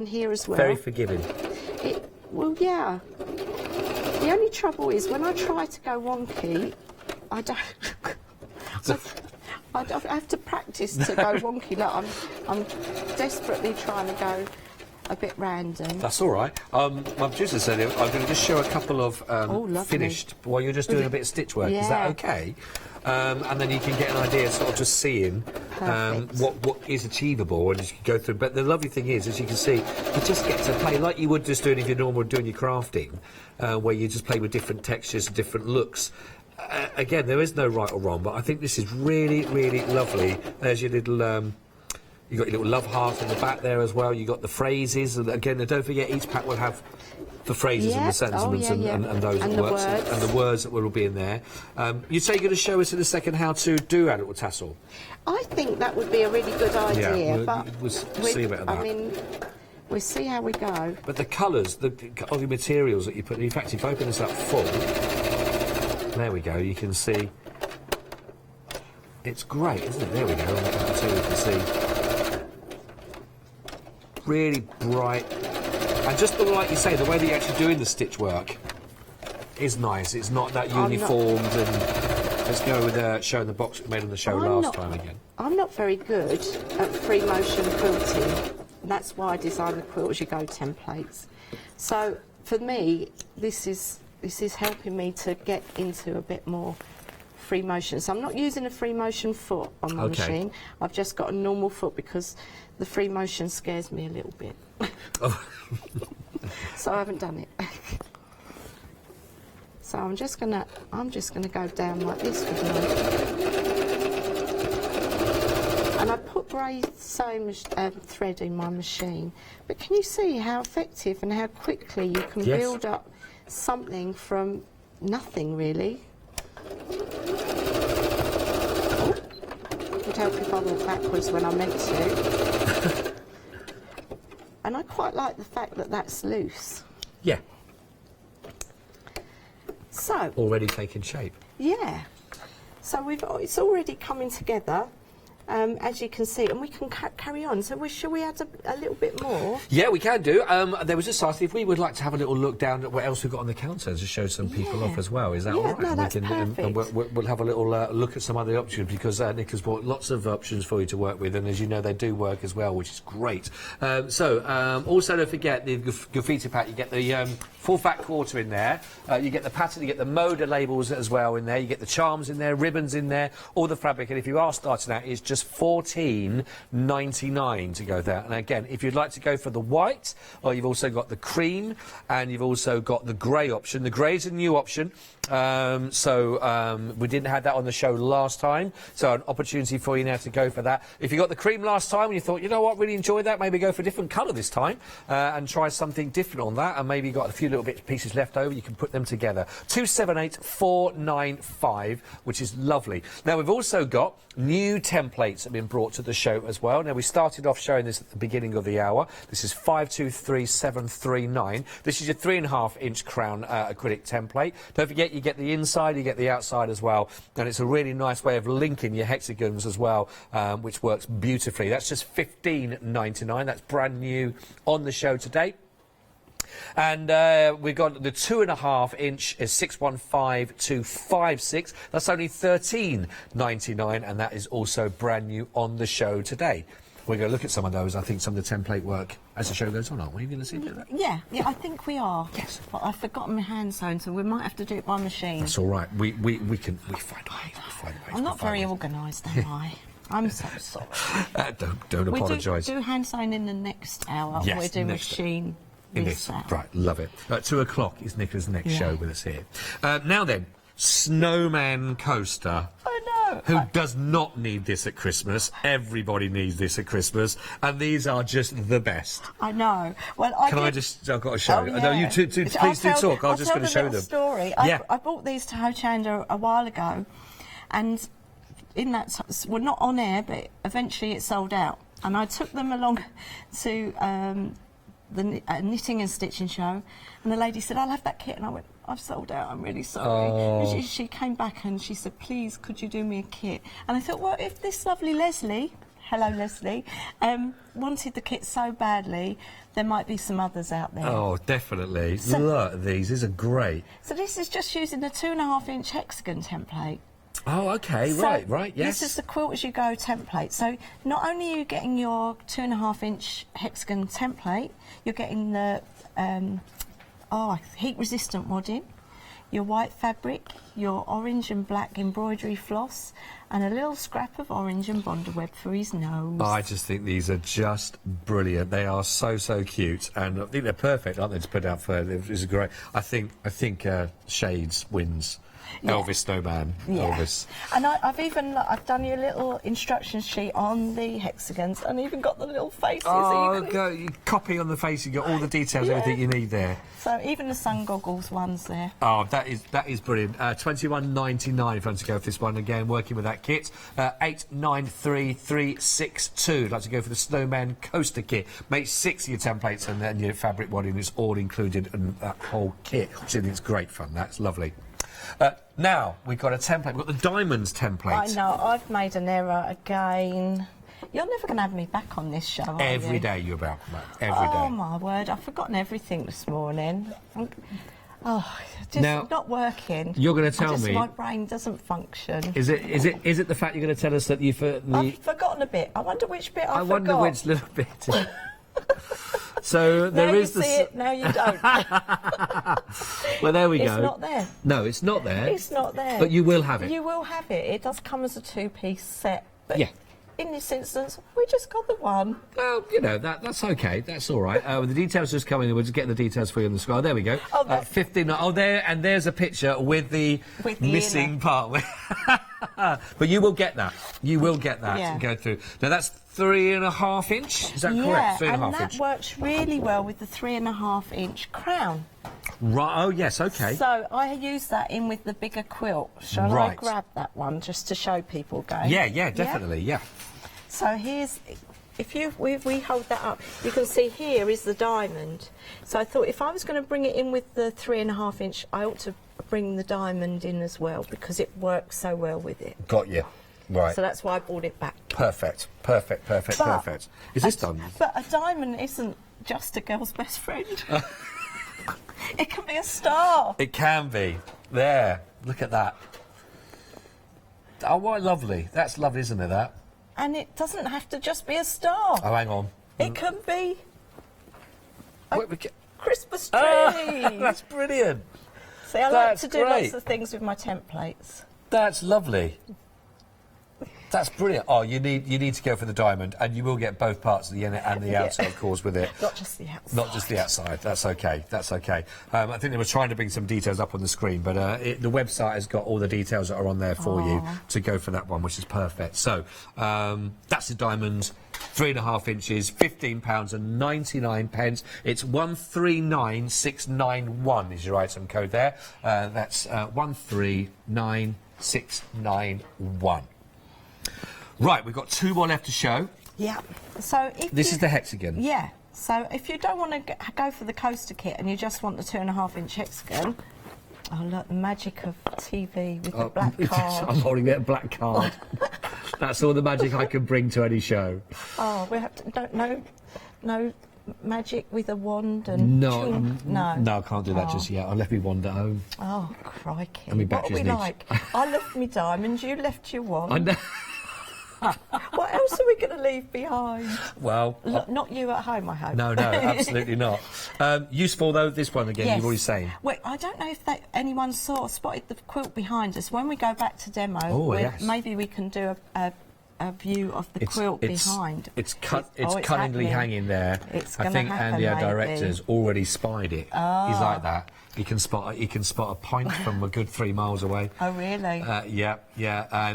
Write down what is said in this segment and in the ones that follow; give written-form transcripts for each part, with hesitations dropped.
here as well. Very forgiving. Well, yeah. The only trouble is when I try to go wonky, I don't. I have to practice to go wonky. Look, I'm desperately trying to go a bit random. That's all right. My producer said I'm going to just show a couple of finished while you're just doing a bit of stitch work. Yeah. Is that okay? And then you can get an idea, sort of just seeing what is achievable, and you can go through. But the lovely thing is, as you can see, you just get to play like you would just doing if you're normal doing your crafting, where you just play with different textures and different looks. Again, there is no right or wrong, but I think this is really, really lovely. There's your little. You got your little love heart in the back there as well. You got the phrases, and again, don't forget each pack will have the phrases and the sentiments and those and words and the words that will be in there. You say you're going to show us in a second how to do our little tassel. I think that would be a really good idea. Yeah, but we'll see about that. I mean, we'll see how we go. But the colours, of the materials that you put. In fact, if I open this up full, there we go. You can see. It's great, isn't it? There we go. You can see. Really bright, and just like you say, the way that you're actually doing the stitch work is nice. It's not that uniformed. And let's go with showing the box we made on the show last time again. I'm not very good at free motion quilting. That's why I designed the Quilt As You Go templates. So for me, this is helping me to get into a bit more free motion. So I'm not using a free motion foot on my machine. I've just got a normal foot because the free motion scares me a little bit. So I haven't done it. So I'm just gonna go down like this with my, and I put grey sewing thread in my machine. But can you see how effective and how quickly you can build up something from nothing, really? Would help if I went backwards when I meant to. And I quite like the fact that that's loose. Yeah. So already taking shape. Yeah. So it's already coming together. As you can see, and we can carry on. So shall we add a little bit more? Yeah, we can do. There was just asking if we would like to have a little look down at what else we've got on the counter to show some people off as well. Is that all right? No, that's perfect. And we'll have a little look at some other options because Nick has brought lots of options for you to work with, and as you know, they do work as well, which is great. Also don't forget the graffiti pack. You get the full fat quarter in there. You get the pattern, you get the moda labels as well in there. You get the charms in there, ribbons in there, all the fabric. And if you are starting out, it's just $14.99 to go there. And again, if you'd like to go for the white, or you've also got the cream, and you've also got the grey option. The grey is a new option. We didn't have that on the show last time, so an opportunity for you now to go for that. If you got the cream last time and you thought, you know what, really enjoyed that, maybe go for a different colour this time and try something different on that, and maybe you got a few little pieces left over, you can put them together. 278495, which is lovely. Now we've also got new templates that have been brought to the show as well. Now we started off showing this at the beginning of the hour. This is 523739. This is your 3.5-inch crown acrylic template. Don't forget you get the inside, you get the outside as well, and it's a really nice way of linking your hexagons as well, which works beautifully. That's just $15.99. That's brand new on the show today. And we've got the 2.5-inch is 615256. That's only $13.99, and that is also brand new on the show today. We're going to look at some of those. I think some of the template work as the show goes on, aren't we? Are you going to see that? Yeah, I think we are. Yes. But I've forgotten my hand sewn, so we might have to do it by machine. That's all right. We find ways. I'm not very organised, am I? I'm so sorry. Don't apologise. We do hand sewn in the next hour. Yes, we do machine. Right, love it. 2 o'clock is Nicola's next show with us here. Now then, Snowman Coaster. I know. Who does not need this at Christmas? Everybody needs this at Christmas, and these are just the best. I know. Well, I've got to show you. No, you two please do talk. I'm just going to show them. Story. I bought these to Hochanda a while ago, and in that, well, not on air, but eventually it sold out, and I took them along to the knitting and stitching show, and the lady said, I'll have that kit, and I went, I've sold out, I'm really sorry. And she came back and she said, please, could you do me a kit? And I thought, well, if this lovely Leslie hello Leslie, wanted the kit so badly, there might be some others out there. Oh, definitely. Look at these are great. So this is just using the 2.5-inch hexagon template. Oh, okay, So right, yes. This is the Quilt As You Go template. So not only are you getting your 2.5-inch hexagon template, you're getting the heat-resistant wadding, your white fabric, your orange and black embroidery floss, and a little scrap of orange and Bonder web for his nose. I just think these are just brilliant. They are so cute, and I think they're perfect, aren't they, to put out for? This is great. I think Shades wins. Yeah. Elvis Snowman. Yeah. Elvis. And I've done you a little instruction sheet on the hexagons, and even got the little faces. Oh, you copy on the face. You got all the details, everything you need there. So even the sun goggles ones there. Oh, that is brilliant. $21.99 if you want to go for this one again. Working with that kit. 893362. I'd like to go for the Snowman Coaster kit. Make 6 of your templates and then your fabric wadding is all included in that whole kit. I think it's great fun. That's lovely. Now we've got a template. We've got the diamonds template. I know, I've made an error again. You're never going to have me back on this show, are you? Every day you're about, every day. Oh my word, I've forgotten everything this morning. Just Now, not working. You're going to tell me. My brain doesn't function. Is it the fact you're going to tell us that you've I've forgotten a bit. I wonder which bit I wonder forgot. which little bit. So there is the. Now you see it, now you don't. Well, there we go. It's not there. No, it's not there. It's not there. But you will have it. You will have it. It does come as a 2-piece set. But Yeah. in this instance, we just got the one. Well, you know, that's okay. That's all right. The details just coming in. We're just getting the details for you on the screen. Oh, there we go. Oh, 15. Oh, there, and there's a picture with the missing part. But you will get that. You will get that Yeah. to go through. Now, that's 3.5 inch. Is that correct? 3.5 and that inch. works really well with the 3.5-inch crown. Right. Oh, yes. Okay. So I use that in with the bigger quilt. Shall I Right. grab that one just to show people going? Yeah, definitely. Yeah. So here's, if we hold that up, you can see here is the diamond. So I thought if I was going to bring it in with the 3.5-inch, I ought to bring the diamond in as well because it works so well with it. Got you. Right. So that's why I brought it back. Perfect. Perfect. Is this done? But a diamond isn't just a girl's best friend. It can be a star. It can be. There. Look at that. Oh, what lovely. That's lovely, isn't it, that? And it doesn't have to just be a star. Oh, hang on. It can be a Wait, Christmas tree. That's brilliant. See, I like That's to do great. lots of things with my templates. That's lovely. That's brilliant. Oh, you need to go for the diamond, and you will get both parts of the inner and the outside, of course, with it. Not just the outside. Not just the outside. That's okay. That's okay. I think they were trying to bring some details up on the screen, but the website has got all the details that are on there for you to go for that one, which is perfect. So that's the diamond, 3.5 inches, £15.99. It's 139691 is your item code there. That's 139691. Right, we've got 2 more left to show. Yeah. So if This is the hexagon. Yeah. So if you don't want to go for the coaster kit and you just want the 2.5-inch hexagon, oh look, the magic of TV with the black card. I'm holding a black card. That's all the magic I can bring to any show. Oh, we have to no magic with a wand and No, no, I can't do that just yet. I left me wand at home. Oh crikey! And my What are batteries we need- like? I left me diamonds. You left your wand. I know. What else are we going to leave behind? Well, Look, not you at home, I hope. no, absolutely not. Useful though. This one again. Yes. You've already saying. Wait, I don't know if anyone spotted the quilt behind us. When we go back to demo, Yes. maybe we can do a view of the quilt behind. It's it's cunningly hanging there. It's I gonna think happen, Andy, our maybe. director's already spied it. He's like that. He can spot a point from a good 3 miles away. Oh, really? Yeah,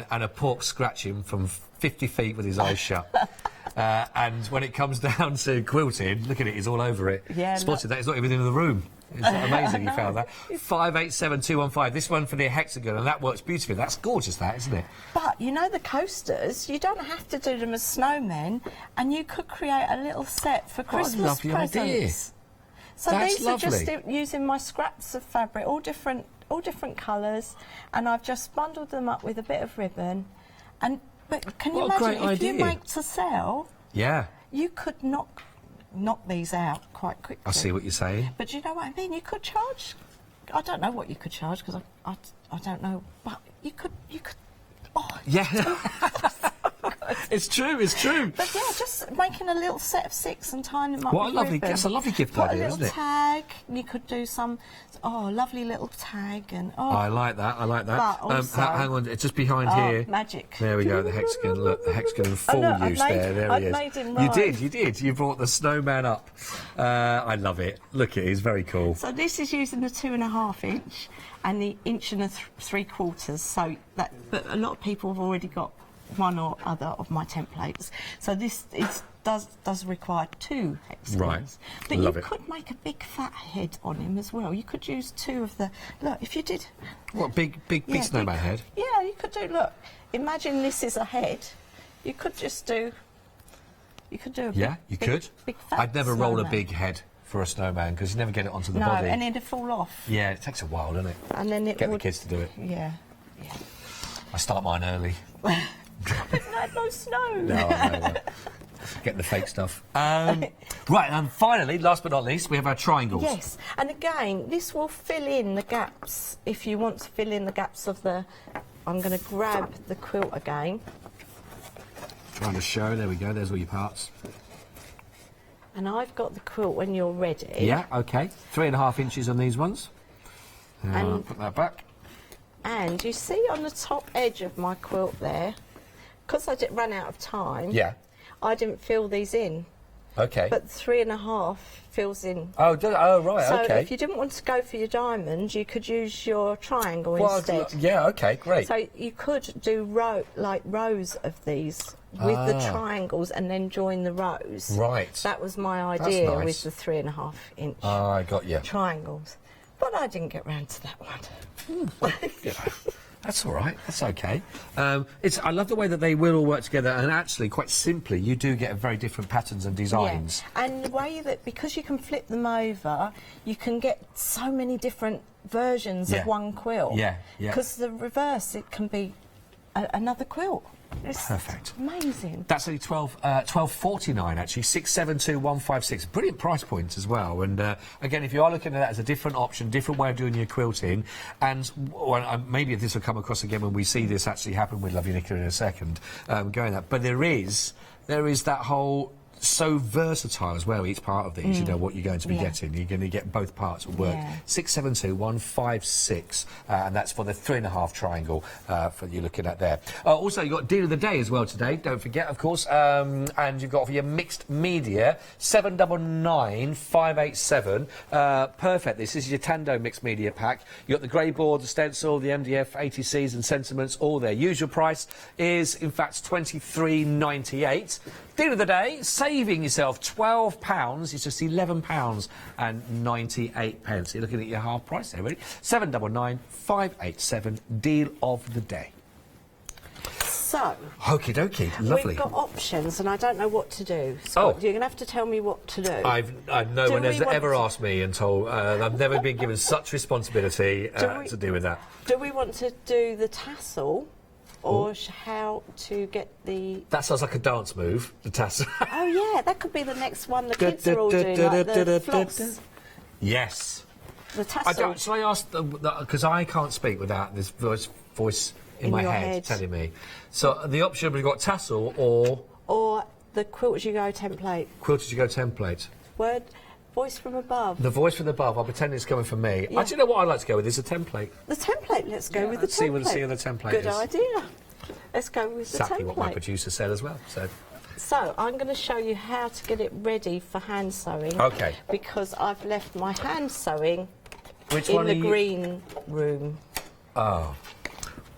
and a pork scratching from 50 feet with his eyes shut. And when it comes down to quilting, look at it, he's all over it. Yeah, Spotted that, it's not even in the room. It's amazing he found that. 587215, this one for the hexagon, and that works beautifully. That's gorgeous, that, isn't it? But, you know, the coasters, you don't have to do them as snowmen, and you could create a little set for Christmas lovely presents. idea. So That's these are just lovely. using my scraps of fabric, all different colours, and I've just bundled them up with a bit of ribbon. And But can you What a imagine great if you idea. make to sell, Yeah, you could knock these out quite quickly. I see what you're saying. But you know what I mean? You could charge. I don't know what you could charge because I don't know. But you could. Oh, Yeah. It's true, it's true. but yeah, just making a little set of 6 and tying them up. What a with lovely, ribbon. that's a lovely gift Put idea, a isn't little it? tag. You could do some. Oh, lovely little tag and I like that, I like that. But also- hang on, it's just behind Oh, here. magic. There we go, the hexagon. Look, the hexagon in full no, I've use made- there. There I've he is. made him You right. did. You brought the snowman up. I love it. Look, it is very cool. So this is using the 2.5 inch and the 1 3/4. So that, but a lot of people have already got one or other of my templates. So this does require 2 hexagons. Right. But Love you it. could make a big fat head on him as well. You could use 2 of the. Look, if you did. What, big Yeah, snowman head? Yeah, you could do. Look, imagine this is a head. You could just do. You could do a Yeah, big, you could. Big fat I'd never roll a snowman. big head for a snowman because you never get it onto the No, body. and it'd fall off. Yeah, it takes a while, doesn't it? And then it Get would. the kids to do it. Yeah. I start mine early. No snow. No, I know. Get the fake stuff. Right, and finally, last but not least, we have our triangles. Yes, and again, this will fill in the gaps if you want to fill in the gaps of the. I'm going to grab the quilt again, Trying to show. There we go. There's all your parts. and I've got the quilt when you're ready. Yeah, okay. 3.5 inches on these ones. And- Put that back. And you see on the top edge of my quilt there, because I ran out of time. Yeah. I didn't fill these in, Okay. but 3.5 fills in. Oh, right. So okay. if you didn't want to go for your diamond, you could use your triangle Well, instead. yeah. Okay. Great. So you could do rows of these with the triangles and then join the rows. Right. That was my idea nice. with the 3.5 inch I got you. triangles. But I didn't get round to that one. You know, that's all right. That's okay. I love the way that they will all work together, and actually, quite simply, you do get very different patterns and designs. Yeah. And the way that, because you can flip them over, you can get so many different versions Yeah. of one quilt. Yeah, yeah. Because the reverse, it can be another quilt. It's Perfect. amazing. That's only $12.49 actually, 672,156. Brilliant price points as well. And again, if you are looking at that as a different option, different way of doing your quilting, and maybe this will come across again when we see this actually happen with Lovely Nicola in a second, going that. But there is that whole. So versatile as well, each part of these, you know what you're going to be getting. You're going to get both parts of work. Yeah. 672,156, and that's for the 3.5 triangle for you looking at there. Also, you've got Deal of the Day as well today, don't forget, of course. And you've got for your mixed media, 799,587. Perfect. This is your Tando mixed media pack. You've got the grey board, the stencil, the MDF, ATCs and sentiments, all there. Usual price is, in fact, £23.98. Deal of the day, saving yourself £12. It's just £11.98. You're looking at your half price there, really. 799,587. Deal of the day. So, Okie dokie, lovely. we've got options, and I don't know what to do. Scott, Oh. you're going to have to tell me what to do. No Do one we has want ever to- asked me and told. I've never been given such responsibility we- to deal with that. Do we want to do the tassel, or how to get the... That sounds like a dance move, the tassel. Oh, yeah, that could be the next one the kids are all doing, like the floss. Yes. The tassel. Shall I ask, because I can't speak without this voice in my your head head. telling me. So the option, we've got tassel or Or the Quilt As You Go template. Quilt As You Go template. Word, voice from above. The voice from above, I'll pretend it's coming from me. Yeah. Do you know what I'd like to go with? Is a template. The template, let's go with the let's see what template. the template Good is. idea. Let's go with the Exactly what my template. producer said as well. So, I'm going to show you how to get it ready for hand sewing. Okay. Because I've left my hand sewing Which in one the are you? green room. Oh.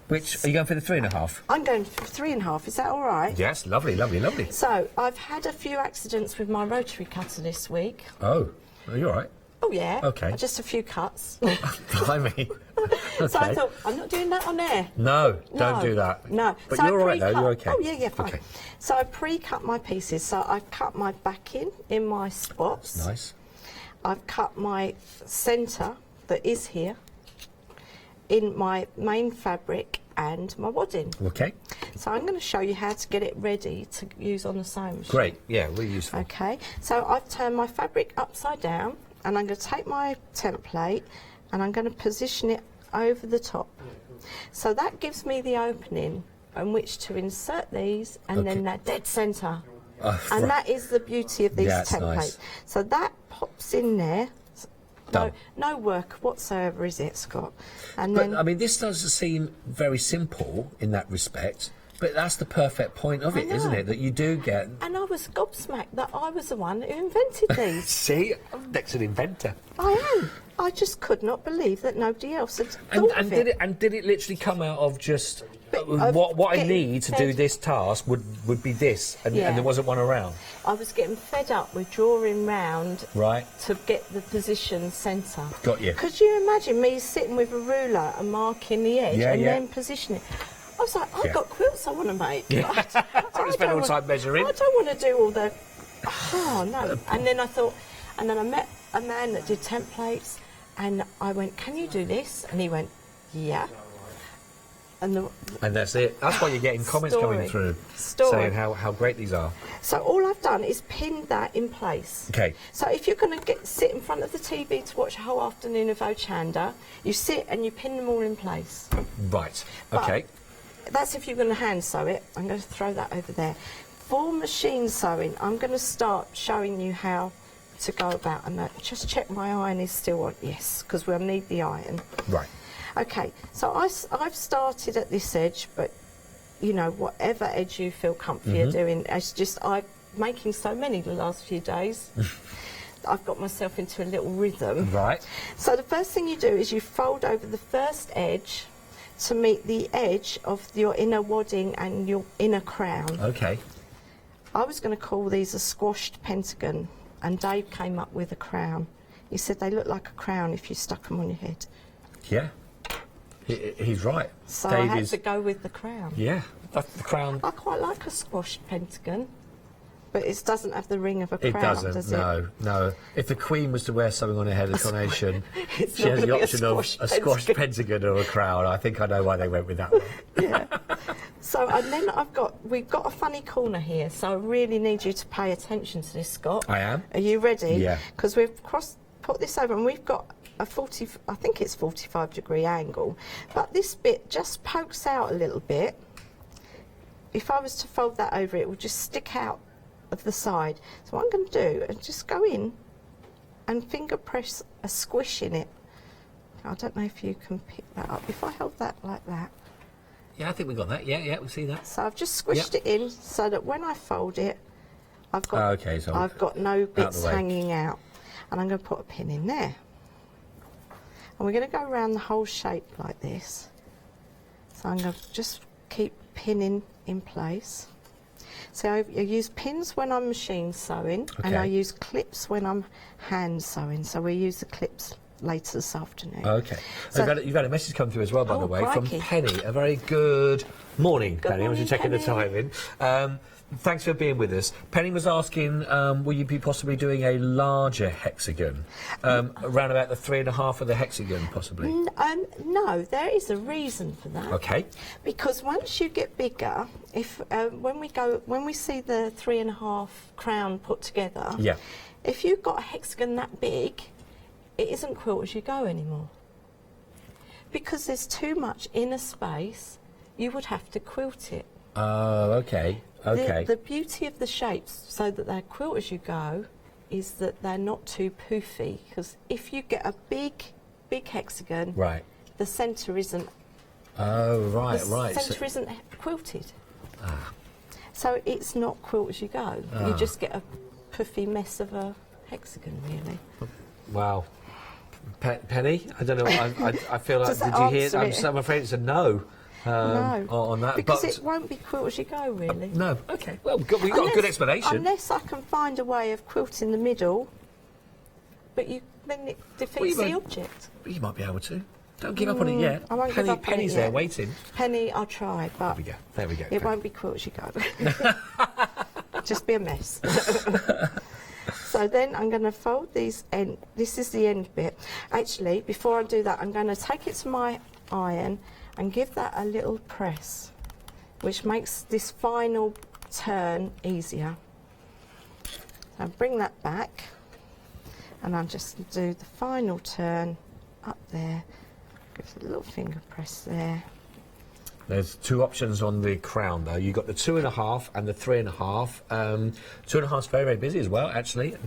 Which are you going for the 3.5? I'm going for 3.5, is that all right? Yes, lovely, lovely, lovely. So, I've had a few accidents with my rotary cutter this week. Oh, are you all right? Oh, yeah. Okay. Just a few cuts. Blimey. Okay. So I thought, I'm not doing that on air. No, don't do that. No. But So I you're all right though, pre-cut- you're okay. Oh, yeah, fine. Okay. So I pre-cut my pieces. So I've cut my backing in my spots. Nice. I've cut my centre that is here in my main fabric and my wadding. Okay. So I'm going to show you how to get it ready to use on the sewing machine. Great. Yeah, really useful. Okay, so I've turned my fabric upside down, and I'm going to take my template and I'm going to position it over the top. So that gives me the opening on which to insert these, and then that dead centre. And that is the beauty of these templates. Nice. So that pops in there. No work whatsoever, is it, Scott? And but, I mean, this does seem very simple in that respect, but that's the perfect point of it, isn't it? That you do get... And I was gobsmacked that I was the one who invented these. See? I'm next an inventor. I am. I just could not believe that nobody else had thought of it. Did it literally come out of just... what I need to do this task would be this, and there wasn't one around. I was getting fed up with drawing round to get the position centre. Got you. Could you imagine me sitting with a ruler and marking the edge then positioning? I was like, I've got quilts I want to make. Yeah. I don't spend all the time measuring. I don't want to do all the... Oh, no. And then I thought... And then I met a man that did templates, and I went, can you do this? And he went, yeah. And that's it. That's why you're getting comments coming through saying how great these are. So all I've done is pinned that in place. Okay. So if you're going to sit in front of the TV to watch a whole afternoon of Hochanda, you sit and you pin them all in place. Right. Okay. But that's if you're going to hand sew it. I'm going to throw that over there. For machine sewing, I'm going to start showing you how to go about. And just check my iron is still on. Yes, because we'll need the iron. Right. Okay, so I've started at this edge, but you know, whatever edge you feel comfy doing, it's just I'm making so many the last few days. I've got myself into a little rhythm. Right. So the first thing you do is you fold over the first edge to meet the edge of your inner wadding and your inner crown. Okay. I was going to call these a squashed pentagon, and Dave came up with a crown. He said they look like a crown if you stuck them on your head. Yeah. He's right. So I had to go with the crown. Yeah, that's the crown. I quite like a squashed pentagon, but it doesn't have the ring of a crown, does it? No. If the Queen was to wear something on her head, a coronation, she has the option of a squashed pentagon or a crown. I think I know why they went with that one. Yeah. So, and then we've got a funny corner here, so I really need you to pay attention to this, Scott. I am. Are you ready? Yeah. Because we've put this over, and we've got I think it's 45-degree angle, but this bit just pokes out a little bit. If I was to fold that over, it would just stick out of the side. So what I'm going to do is just go in and finger press a squish in it. I don't know if you can pick that up. If I hold that like that. Yeah, I think we got that. Yeah, we see that. So I've just squished it in so that when I fold it, I've got no bits hanging out. And I'm going to put a pin in there. And we're going to go around the whole shape like this. So I'm going to just keep pinning in place. So I use pins when I'm machine sewing, and I use clips when I'm hand sewing. So we use the clips later this afternoon. Okay. So you've had a message come through as well, by the way, from Penny. A very good morning, Penny. I was just checking the time in. Thanks for being with us. Penny was asking, will you be possibly doing a larger hexagon? Around about the 3.5 of the hexagon, possibly? No, there is a reason for that. Okay. Because once you get bigger, when we see the 3.5 crown put together, if you've got a hexagon that big, it isn't quilt as you go anymore. Because there's too much inner space, you would have to quilt it. Oh, okay. Okay. The beauty of the shapes, so that they're quilt as you go, is that they're not too poofy. Because if you get a big hexagon, the centre isn't. Oh, right. The centre isn't quilted. So it's not quilt as you go. You just get a poofy mess of a hexagon, really. Wow. Penny, I don't know. I feel like, Did you hear? I'm afraid it's a no. No, on that, because it won't be quilt as you go, really. No, okay. Well, we've got a good explanation. Unless I can find a way of quilting the middle, but then it defeats the object. But you might be able to. Don't give up on it yet. I won't give up Penny's on it there yet. waiting. Penny, I'll try, but there we go. It won't be quilt as you go. Just be a mess. So then I'm going to fold these end. This is the end bit. Actually, before I do that, I'm going to take it to my iron. and give that a little press, which makes this final turn easier. So bring that back, and I'm just going to do the final turn up there. Give it a little finger press there. There's two options on the crown, though. You've got the 2.5 and the 3.5. 2.5 is very, very busy as well, actually.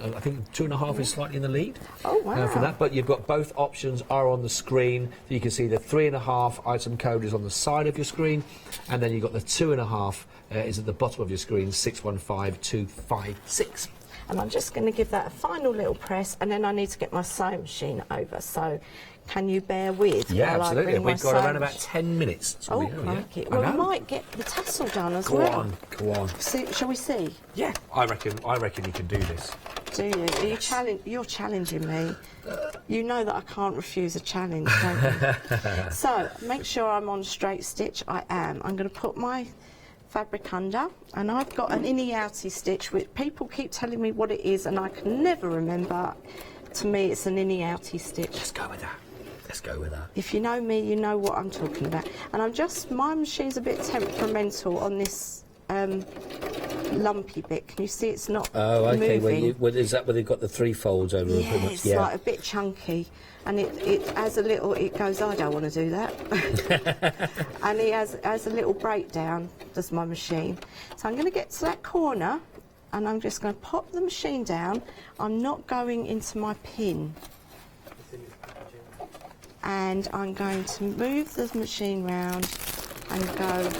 I think 2.5 is slightly in the lead. Oh, wow. For that. But you've got both options are on the screen. You can see the 3.5 item code is on the side of your screen, and then you've got the 2.5 is at the bottom of your screen, 615256. And I'm just going to give that a final little press, and then I need to get my sewing machine over. So can you bear with? Yeah, while absolutely. I bring my We've got around sewing about 10 minutes. Oh, crikey. Well, I might get the tassel done as well. Go on. See, shall we see? Yeah, I reckon you can do this. Do you? You're challenging me. You know that I can't refuse a challenge, don't you? So make sure I'm on straight stitch. I am. I'm going to put my fabric under, and I've got an innie-outie stitch, which people keep telling me what it is, and I can never remember. To me, it's an innie-outie stitch. Let's go with that. Let's go with that. If you know me, you know what I'm talking about. And my machine's a bit temperamental on this lumpy bit. Can you see it's not moving? Is that where they've got the 3 folds over? Yeah, it's like a bit chunky, and it has a little. It goes, I don't want to do that, and it has a little breakdown. Does my machine? So I'm going to get to that corner, and I'm just going to pop the machine down. I'm not going into my pin, and I'm going to move the machine round and go.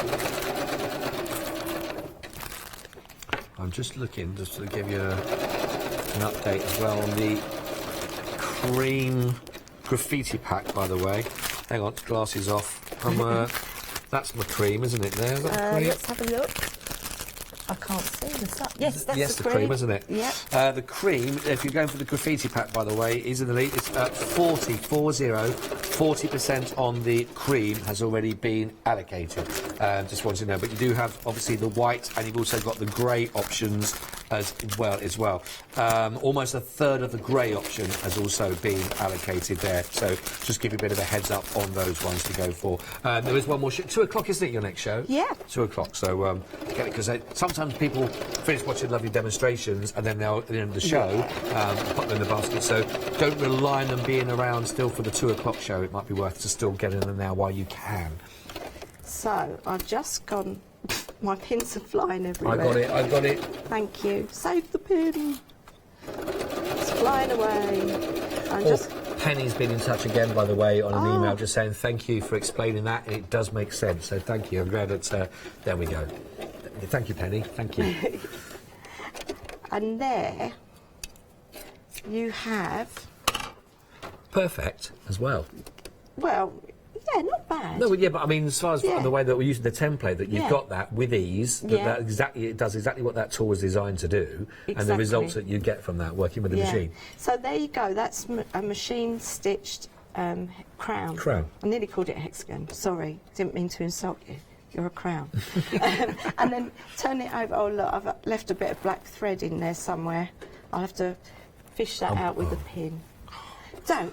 I'm just looking, just to give you an update as well on the cream graffiti pack, by the way. Hang on, glasses off. That's my cream, isn't it? There, is that cream? Let's have a look. I can't see this up. Yes, that's the cream, isn't it? Yeah. The cream, if you're going for the graffiti pack, by the way, is in the lead. It's 40% on the cream has already been allocated. Just wanted to know. But you do have, obviously, the white, and you've also got the grey options as well. Almost a third of the grey option has also been allocated there. So just give you a bit of a heads up on those ones to go for. There is one more 2 o'clock, isn't it, your next show? Yeah. 2 o'clock. So get it, because sometimes people finish watching lovely demonstrations and then they'll, at the end of the show, put them in the basket. So don't rely on them being around still for the 2 o'clock show. It might be worth to still getting them now while you can. So I've just gone. My pins are flying everywhere. I got it. Thank you. Save the pin. It's flying away. Penny's been in touch again, by the way, on an email, just saying thank you for explaining that. It does make sense. So thank you. I'm glad that there we go. Thank you, Penny. Thank you. And there you have. Perfect as well. Well, yeah, not bad. No, yeah, but I mean, as far as the way that we're using the template, that you've got that with ease, it does exactly what that tool was designed to do, and the results that you get from that working with the machine. So there you go. That's a machine stitched crown. I nearly called it a hexagon. Sorry, didn't mean to insult you. You're a crown. And then turn it over. Oh look, I've left a bit of black thread in there somewhere. I'll have to fish that out with a pin.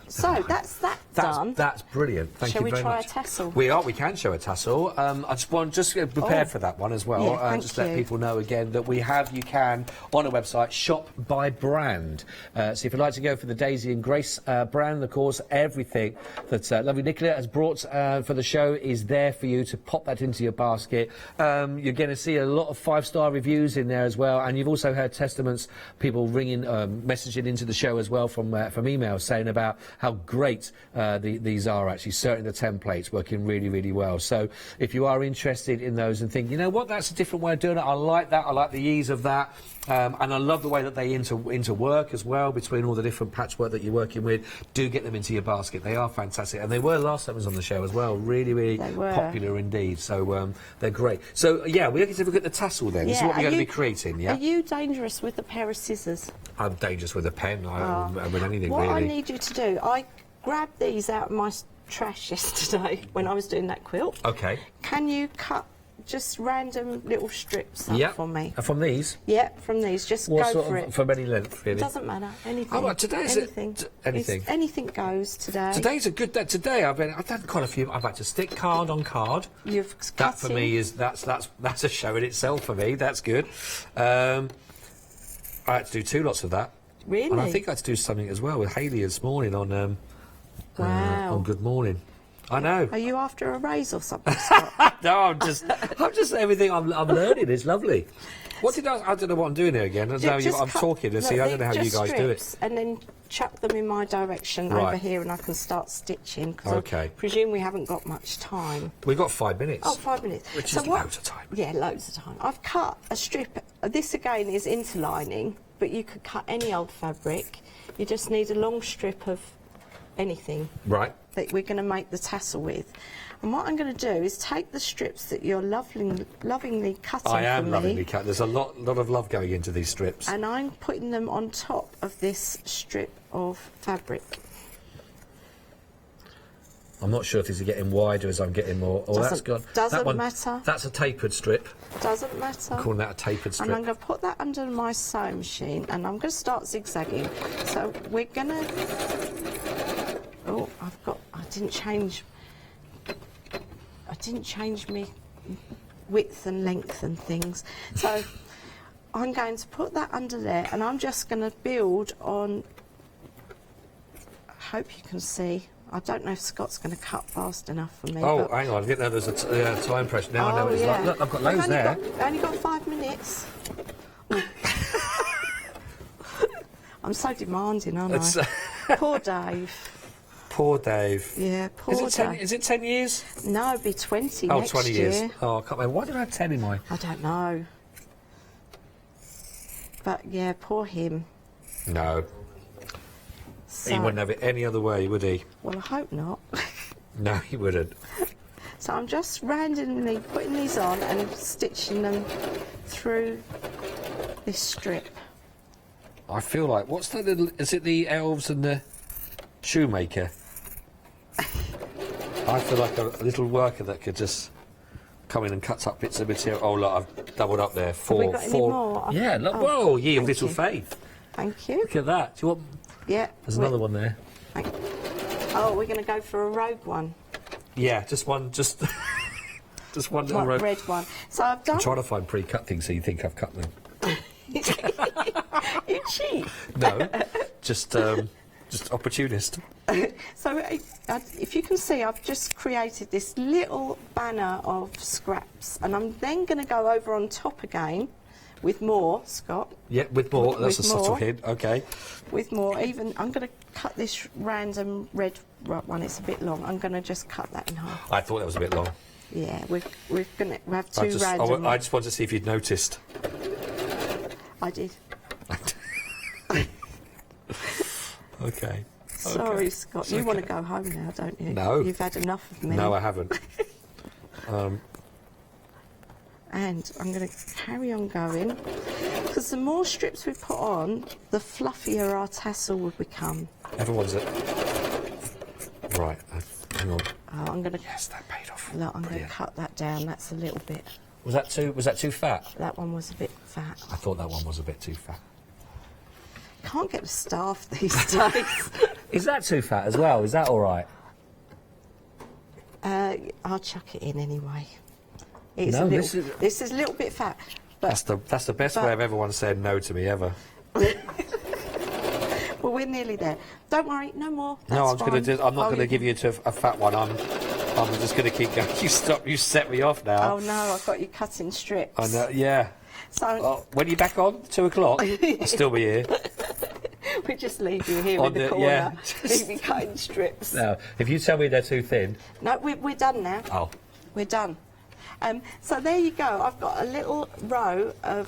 So that's done. That's brilliant. Thank you very much. Shall we try a tassel? We can show a tassel. I just want get prepared for that one as well. Yeah, just let people know again that you can on a website shop by brand. So if you'd like to go for the Daisy and Grace brand, of course, everything that lovely Nicola has brought for the show is there for you to pop that into your basket. You're going to see a lot of 5-star reviews in there as well, and you've also heard testaments, people ringing, messaging into the show as well from emails saying about how great these are actually, certainly the templates working really, really well. So if you are interested in those and think, you know what, that's a different way of doing it, I like that, I like the ease of that, and I love the way that they interwork as well between all the different patchwork that you're working with. Do get them into your basket. They are fantastic, and they were last time I was on the show as well. Really, really popular indeed. So they're great. So yeah, we're going to look at the tassel then. This is what we're going to be creating. Yeah. Are you dangerous with a pair of scissors? I'm dangerous with a pen. With anything what really. What I need you to do, I grabbed these out of my trash yesterday when I was doing that quilt. Okay. Can you cut just random little strips up Yep. for me. And from these? Yeah, from these. Just What go sort for of, it. from any length, really? It doesn't matter. Anything. Oh, well, today's anything. anything. Anything goes today. Today's a good day. Today I've done quite a few. I've had to stick card on card. You've That for me is that's a show in itself for me. That's good. I had to do 2 lots of that. Really? And I think I had to do something as well with Hayley this morning on Wow. on Good Morning. I know. Are you after a raise or something, Scott? No, I'm just everything I'm learning is lovely. What did I don't know what I'm doing here again. I'm Just cut- talking and look, see. I don't know how you just guys do it. strips, and then chuck them in my direction Right. over here, and I can start stitching. 'Cause Okay. I presume we haven't got much time. We've got 5 minutes. Oh, 5 minutes. Which So is what- loads of time. Yeah, loads of time. I've cut a strip. This again is interlining, but you could cut any old fabric. You just need a long strip of anything Right. that we're going to make the tassel with. And what I'm going to do is take the strips that you're lovingly cutting I am for lovingly me, cut. There's a lot of love going into these strips. and I'm putting them on top of this strip of fabric. I'm not sure if these are getting wider as I'm getting more. Oh, that's gone. Doesn't that one, matter. That's a tapered strip. Doesn't matter. I'm calling that a tapered And I'm strip. going to put that under my sewing machine, and I'm going to start zigzagging. So we're going to... Oh, I didn't change my width and length and things. So I'm going to put that under there, and I'm just going to build on... I hope you can see. I don't know if Scott's going to cut fast enough for me. Oh, but hang on. I didn't know there's a time pressure. Now I know Oh, what it's yeah. like. Look, I've got We've loads there. only got 5 minutes. I'm so demanding, aren't It's, I? Poor Dave. Poor Dave. Yeah, poor Dave. Is it 10 years? No, it'll be 20 Oh, next 20 year. years. Oh, I can't remember. Why did I have 10 in mind? I don't know. But yeah, poor him. No. So, He wouldn't have it any other way, would he? well, I hope not. No, he wouldn't. So I'm just randomly putting these on and stitching them through this strip. I feel like, what's that little... Is it the elves and the shoemaker? I feel like a little worker that could just come in and cut up bits of material. Oh, look, I've doubled up there. Have we got any more? Yeah, look, Oh, whoa, ye of thank little you. faith. Thank you. Look at that. Do you want... Yeah. There's another one there. Oh, we're going to go for a rogue one. Yeah, just one, just one little Like row. red one. So I've done... I'm trying to find pre-cut things so you think I've cut them. You cheat. No, just opportunist. So if you can see, I've just created this little banner of scraps, and I'm then going to go over on top again with more, Scott, Yeah, with more. That's With a subtle more. hint. Okay. with more. Even I'm going to cut this random red one. It's a bit long. I'm going to just cut that in half. I thought that was a bit long. Yeah, we have two I just, random. I just wanted to see if you'd noticed. I did. Okay. Sorry, Scott. You want to go home now, don't you? No. You've had enough of me. No, I haven't. And I'm going to carry on going, because the more strips we put on, the fluffier our tassel will become. Everyone's it. Right. Hang on. Oh, I'm going to. Yes, that paid off. Look, I'm going to Brilliant. cut that down. That's a little bit. Was that too fat? That one was a bit fat. I thought that one was a bit too fat. Can't get the staff these days. Is that too fat as well? Is that all right? I'll chuck it in anyway. It's No, a little, this is- this is a little bit fat. But That's the best way of everyone saying no to me ever. well, we're nearly there. Don't worry, no more. No, That's I'm going to. fine. I'm not Oh, going to give you to a fat one. I'm just going to keep going. You stop. You set me off now. Oh no, I've got you cutting strips. I know. Yeah. So When are you back on? 2 o'clock. I'll still be here. we just leave you here On in the the- corner. yeah. Leave you cutting strips. Now, if you tell me they're too thin. No, we're done now. Oh. We're done. So there you go. I've got a little row of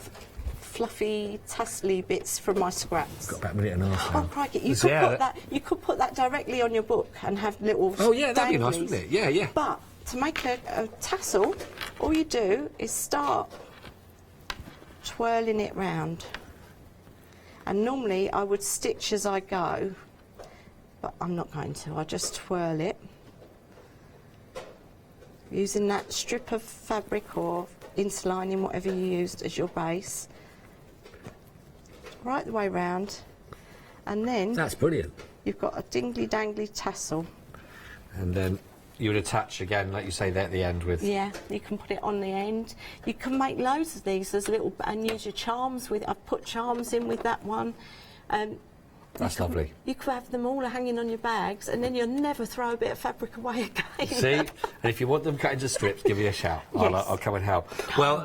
fluffy, tassely bits from my scraps. Got about a minute and a half. Oh now. crikey! You Yeah, could put that. You could put that directly on your book and have little. Oh yeah, that'd be nice, danglies. wouldn't it? Yeah, yeah. But to make a tassel, all you do is start twirling it round. And normally I would stitch as I go, but I'm not going to. I just twirl it. using that strip of fabric or interlining, whatever you used as your base, right the way round, and then That's brilliant. you've got a dingly-dangly tassel. And then you would attach again, like you say, there at the end with... Yeah, you can put it on the end. You can make loads of these as little, and use your charms with. I've put charms in with that one. That's lovely. You could have them all hanging on your bags, and then you'll never throw a bit of fabric away again. See? And if you want them cut into strips, give me a shout. Yes. I'll come and help. Well,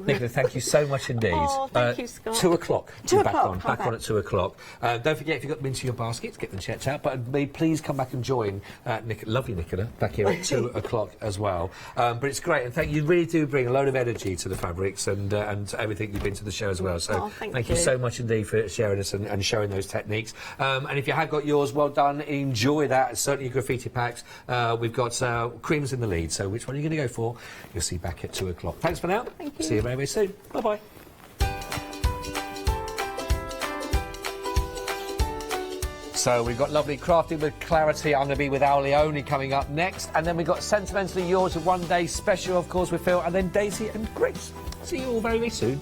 Nicola, thank you so much indeed. Oh, thank you, Scott. 2 o'clock. 2 You're o'clock, back on at 2 o'clock. Don't forget, if you've got them into your baskets, get them checked out. But please come back and join lovely Nicola back here at 2 o'clock as well. But it's great, and you really do bring a load of energy to the fabrics and everything you've been to the show as well. So thank you you so much indeed for sharing us and showing those techniques. And if you have got yours, well done. Enjoy that. Certainly your graffiti packs. We've got creams in the lead. So which one are you going to go for? You'll see back at 2 o'clock. Thanks for now. Thank you. See you very, very soon. Bye-bye. So we've got lovely Crafting with Clarity. I'm going to be with Al Leone coming up next. And then we've got Sentimentally Yours, a one-day special, of course, with Phil. And then Daisy and Grace. See you all very, very soon.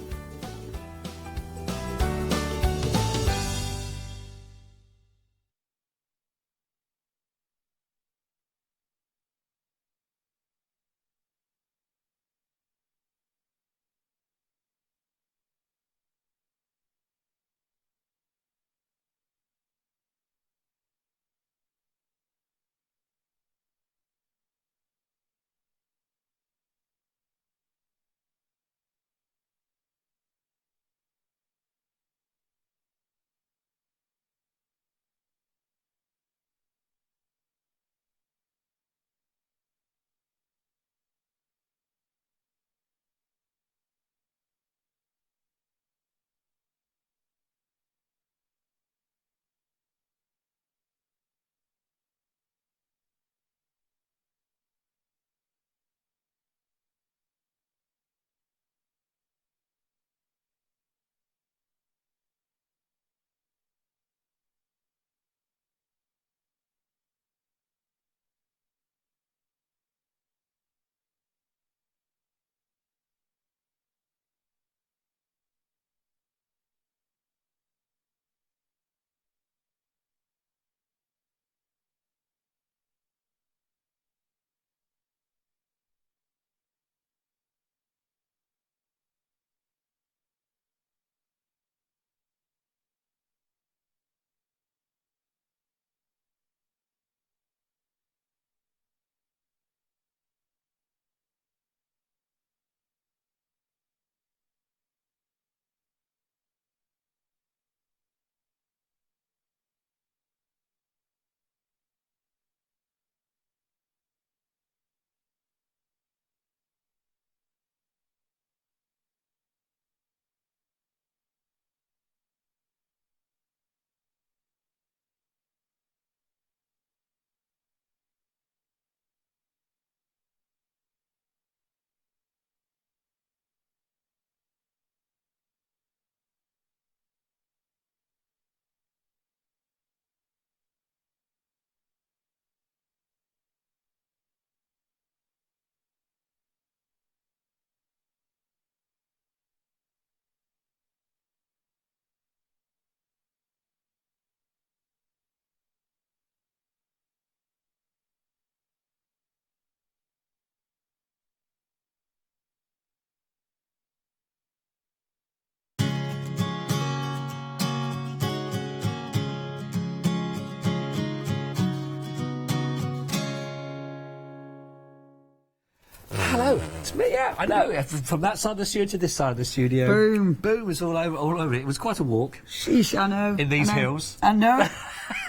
Hello, it's me. Yeah, I know. From that side of the studio to this side of the studio. Boom. Boom was all over it. It was quite a walk. Sheesh, I know. In these I know. hills. I know.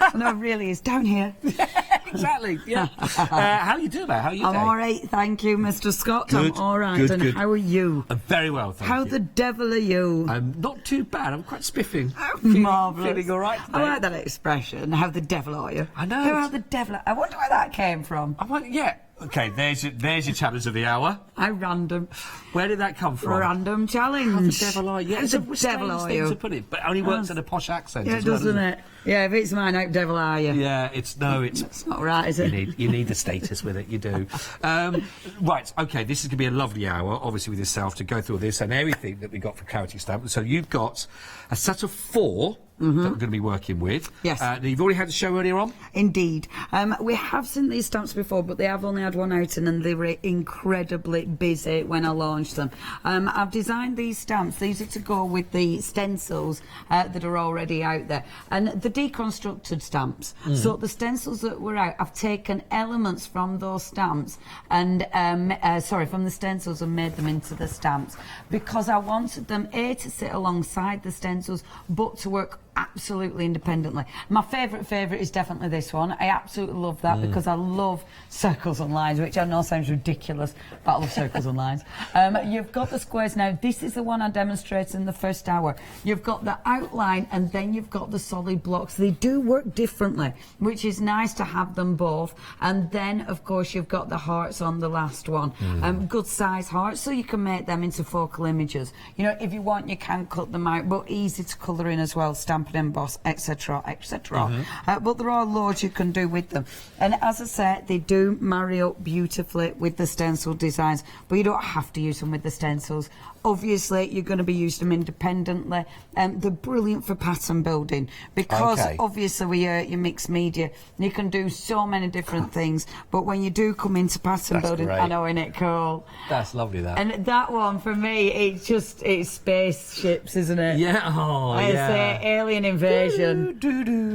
I know, really. It's down here. Exactly, yeah. How are you doing, mate? How are you I'm doing? all right, thank you, Mr. Scott. Good, I'm all right. good, and good. how are you? I'm very well, thank How you. the devil are you? I'm not too bad. I'm quite spiffing. Marvellous. Feeling all right today. I like that expression. How the devil are you? I know. How the devil... I wonder where that came from. I want, yeah. Okay, there's your challenge of the hour. Random. Where did that come from? Random challenge. How the devil are you? Yeah, it's a devil strange are thing you? to put it, but it only works in a posh accent Yeah, as well, doesn't it? Yeah, if it's mine, how devil are you? Yeah, it's It's not right, is it? you need the status with it, you do. Right, okay, this is going to be a lovely hour, obviously with yourself, to go through all this and everything that we got for Claritystamp. So you've got a set of 4 that we're going to be working with. Yes. You've already had the show earlier on? Indeed. We have seen these stamps before, but they have only had one out and they were incredibly busy when I launched them. I've designed these stamps. These are to go with the stencils that are already out there. And the deconstructed stamps. So the stencils that were out, I've taken elements from those stamps and, from the stencils and made them into the stamps because I wanted them, A, to sit alongside the stencils, but to work absolutely independently. My favourite is definitely this one. I absolutely love that because I love circles and lines, which I know sounds ridiculous, but I love circles and lines. You've got the squares now. This is the one I demonstrated in the first hour. You've got the outline and then you've got the solid blocks. They do work differently, which is nice to have them both. And then, of course, you've got the hearts on the last one. Good size hearts, so you can make them into focal images. You know, if you want, you can cut them out, but easy to colour in as well, stamp and emboss, etc, etc. But there are loads you can do with them, and as I said, they do marry up beautifully with the stencil designs, but you don't have to use them with the stencils. Obviously you're going to be using them independently. They're brilliant for pattern building because obviously we your mixed media, you can do so many different things, but when you do come into pattern building, great. I know, isn't it cool? That's lovely, that. And that one for me, it's spaceships, isn't it? Yeah, It's alien invasion,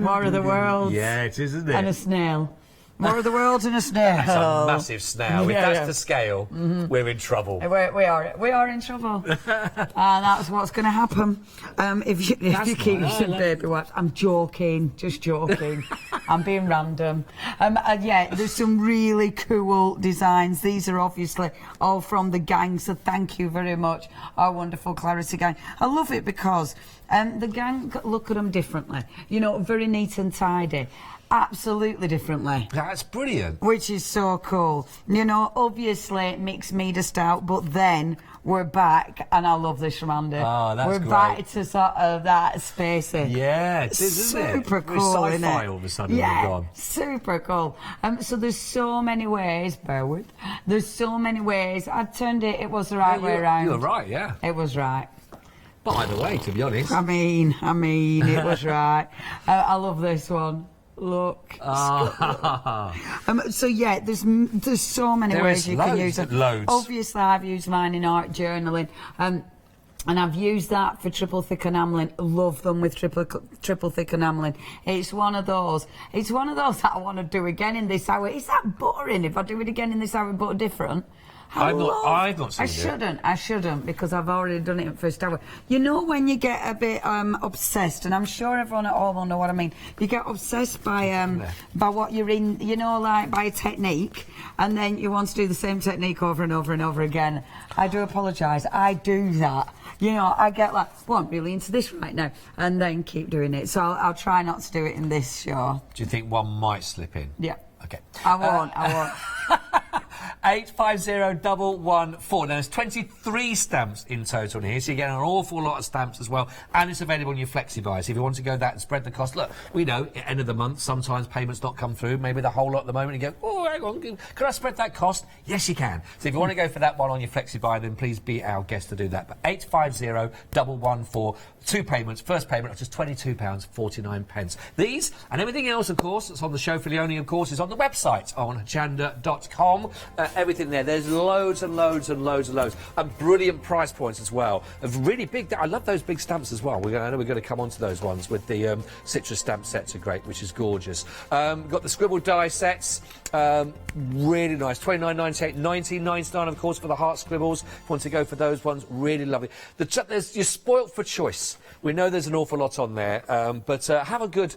War of the Worlds. Yeah, it is, isn't it? And a snail. War of the Worlds and a snail. That's a massive snail. If that's the scale, we're in trouble. We are in trouble. And that's what's going to happen if you keep using baby wipes. I'm joking, just joking. I'm being random. Yeah, there's some really cool designs. These are obviously all from the gang, so thank you very much, our wonderful Clarity gang. I love it because the gang look at them differently. You know, very neat and tidy. Absolutely differently. That's brilliant. Which is so cool. You know, obviously mixed media stout, but then we're back, and I love this from Andy. Oh, that's we're great. Back to sort of that spacey. Yeah, it is, isn't it? Super cool, It's isn't sci-fi it? all of a sudden. Yeah, Gone. super cool. So there's so many ways, bear with. There's so many ways. I turned it, it was the right way around. You were right, yeah. It was right. By the way, to be honest. I mean, it was right. I love this one. Look. So yeah, there's so many ways you can use it. Loads. Obviously, I've used mine in art journaling. And I've used that for triple thick enamelling. Love them with triple thick enamelling. It's one of those that I want to do again in this hour. Is that boring if I do it again in this hour but different? I've not seen it. I shouldn't, because I've already done it in first hour. You know when you get a bit obsessed, and I'm sure everyone at home will know what I mean. You get obsessed by what you're in, you know, like by a technique, and then you want to do the same technique over and over and over again. I do apologise. I do that. You know, I get like, well, I'm really into this right now, and then keep doing it. So I'll try not to do it in this show. Do you think one might slip in? Yeah. Okay. I won't. 850114. Now, there's 23 stamps in total in here, so you get an awful lot of stamps as well, and it's available in your flexi buy. So if you want to go that and spread the cost, look, we know at end of the month sometimes payments not come through, maybe the whole lot at the moment. You go, oh, hang on, can I spread that cost? Yes, you can. So if you want to go for that one on your flexi buy, then please be our guest to do that. But 850114, 2 payments. First payment of just £22.49. These and everything else, of course, that's on the show for Leonie, of course, is on the website on hochanda.com. Everything there. There's loads and loads and loads and loads. And brilliant price points as well. Of really big. I love those big stamps as well. I know we're going to come on to those ones with the citrus stamp sets are great, which is gorgeous. Got the scribble die sets. Really nice. £29.98, £19.99, of course, for the heart scribbles. If you want to go for those ones, really lovely. You're spoilt for choice. We know there's an awful lot on there, but have a good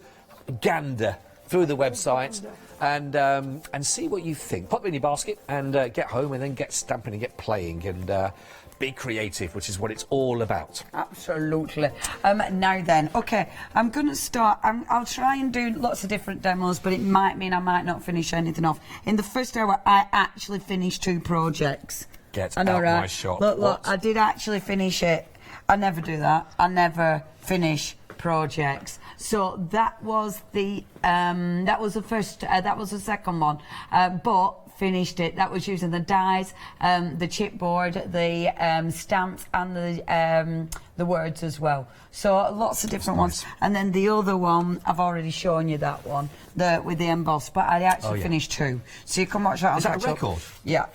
gander through the website and see what you think. Pop it in your basket and get home and then get stamping and get playing and be creative, which is what it's all about. Absolutely. Now then, okay, I'm going to start. I'll try and do lots of different demos, but it might mean I might not finish anything off. In the first hour, I actually finished 2 projects. Get I know, out right? my shop. Look, I did actually finish it. I never do that. I never finish projects. So that was the first. That was the second one. But finished it. That was using the dies, the chipboard, the stamps, and the words as well. So lots of different ones. And then the other one, I've already shown you that one, with the emboss. But I actually finished 2. So you can watch that on Is that a record? Yeah.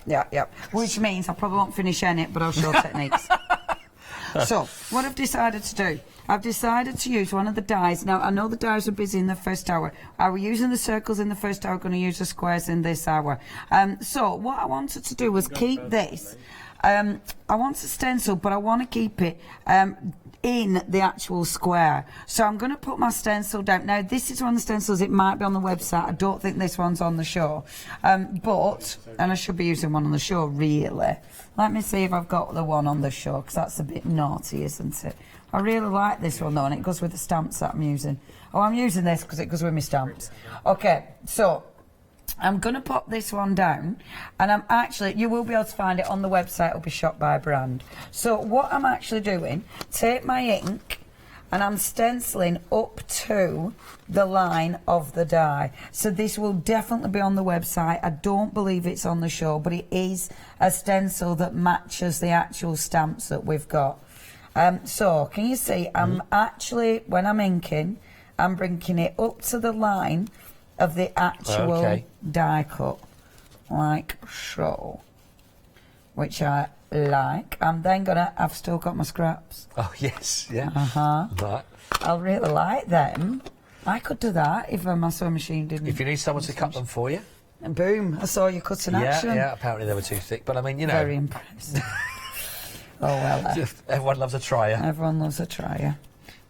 Which means I probably won't finish any, but I'll show techniques. So, what I've decided to do, I've decided to use one of the dies. Now, I know the dies were busy in the first hour. I was using the circles in the first hour, going to use the squares in this hour. So, what I wanted to do was keep this. I want to stencil, but I want to keep it in the actual square. So I'm going to put my stencil down. Now, this is one of the stencils. It might be on the website. I don't think this one's on the show. And I should be using one on the show, really. Let me see if I've got the one on the show, because that's a bit naughty, isn't it? I really like this one, though, and it goes with the stamps that I'm using. Oh, I'm using this because it goes with my stamps. Okay, so I'm going to pop this one down, and I'm actually, you will be able to find it on the website. It'll be shot by brand. So what I'm actually doing, take my ink, and I'm stenciling up to the line of the die. So this will definitely be on the website. I don't believe it's on the show, but it is a stencil that matches the actual stamps that we've got. So can you see, I'm actually, when I'm inking, I'm bringing it up to the line of the actual die cut, like so, which I like. I'm then I've still got my scraps. Oh, yes, yeah. Right. I really like them. I could do that if my sewing machine didn't. If you need someone to cut them for you. And boom, I saw you cut in action. Yeah, apparently they were too thick, but I mean, you know. Very impressed. Oh, well. Everyone loves a trier. Everyone loves a trier.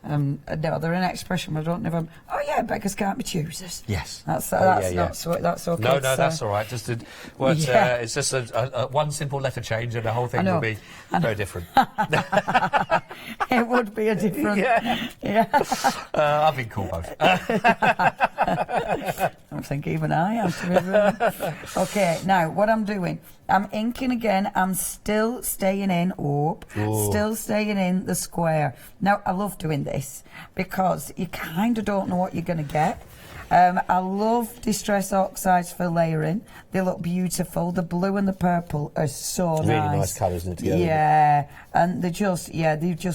No, they're an expression, but I don't know if I'm... Oh, yeah, beggars can't be choosers. Yes. That's yeah. not so... That's okay. No, that's all right. Just it's just a one simple letter change and the whole thing will be very different. It would be a different... Yeah. I've been called both. I think even I am, to be real. Okay, now, what I'm doing... I'm inking again. I'm still staying in, still staying in the square. Now, I love doing this because you kind of don't know what you're going to get. I love Distress Oxides for layering. They look beautiful. The blue and the purple are so nice. Really nice colours, isn't it, together? Yeah, and they just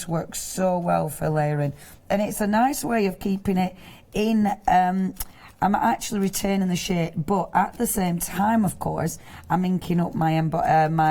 work so well for layering. And it's a nice way of keeping it in... I'm actually retaining the shape, but at the same time, of course, I'm inking up my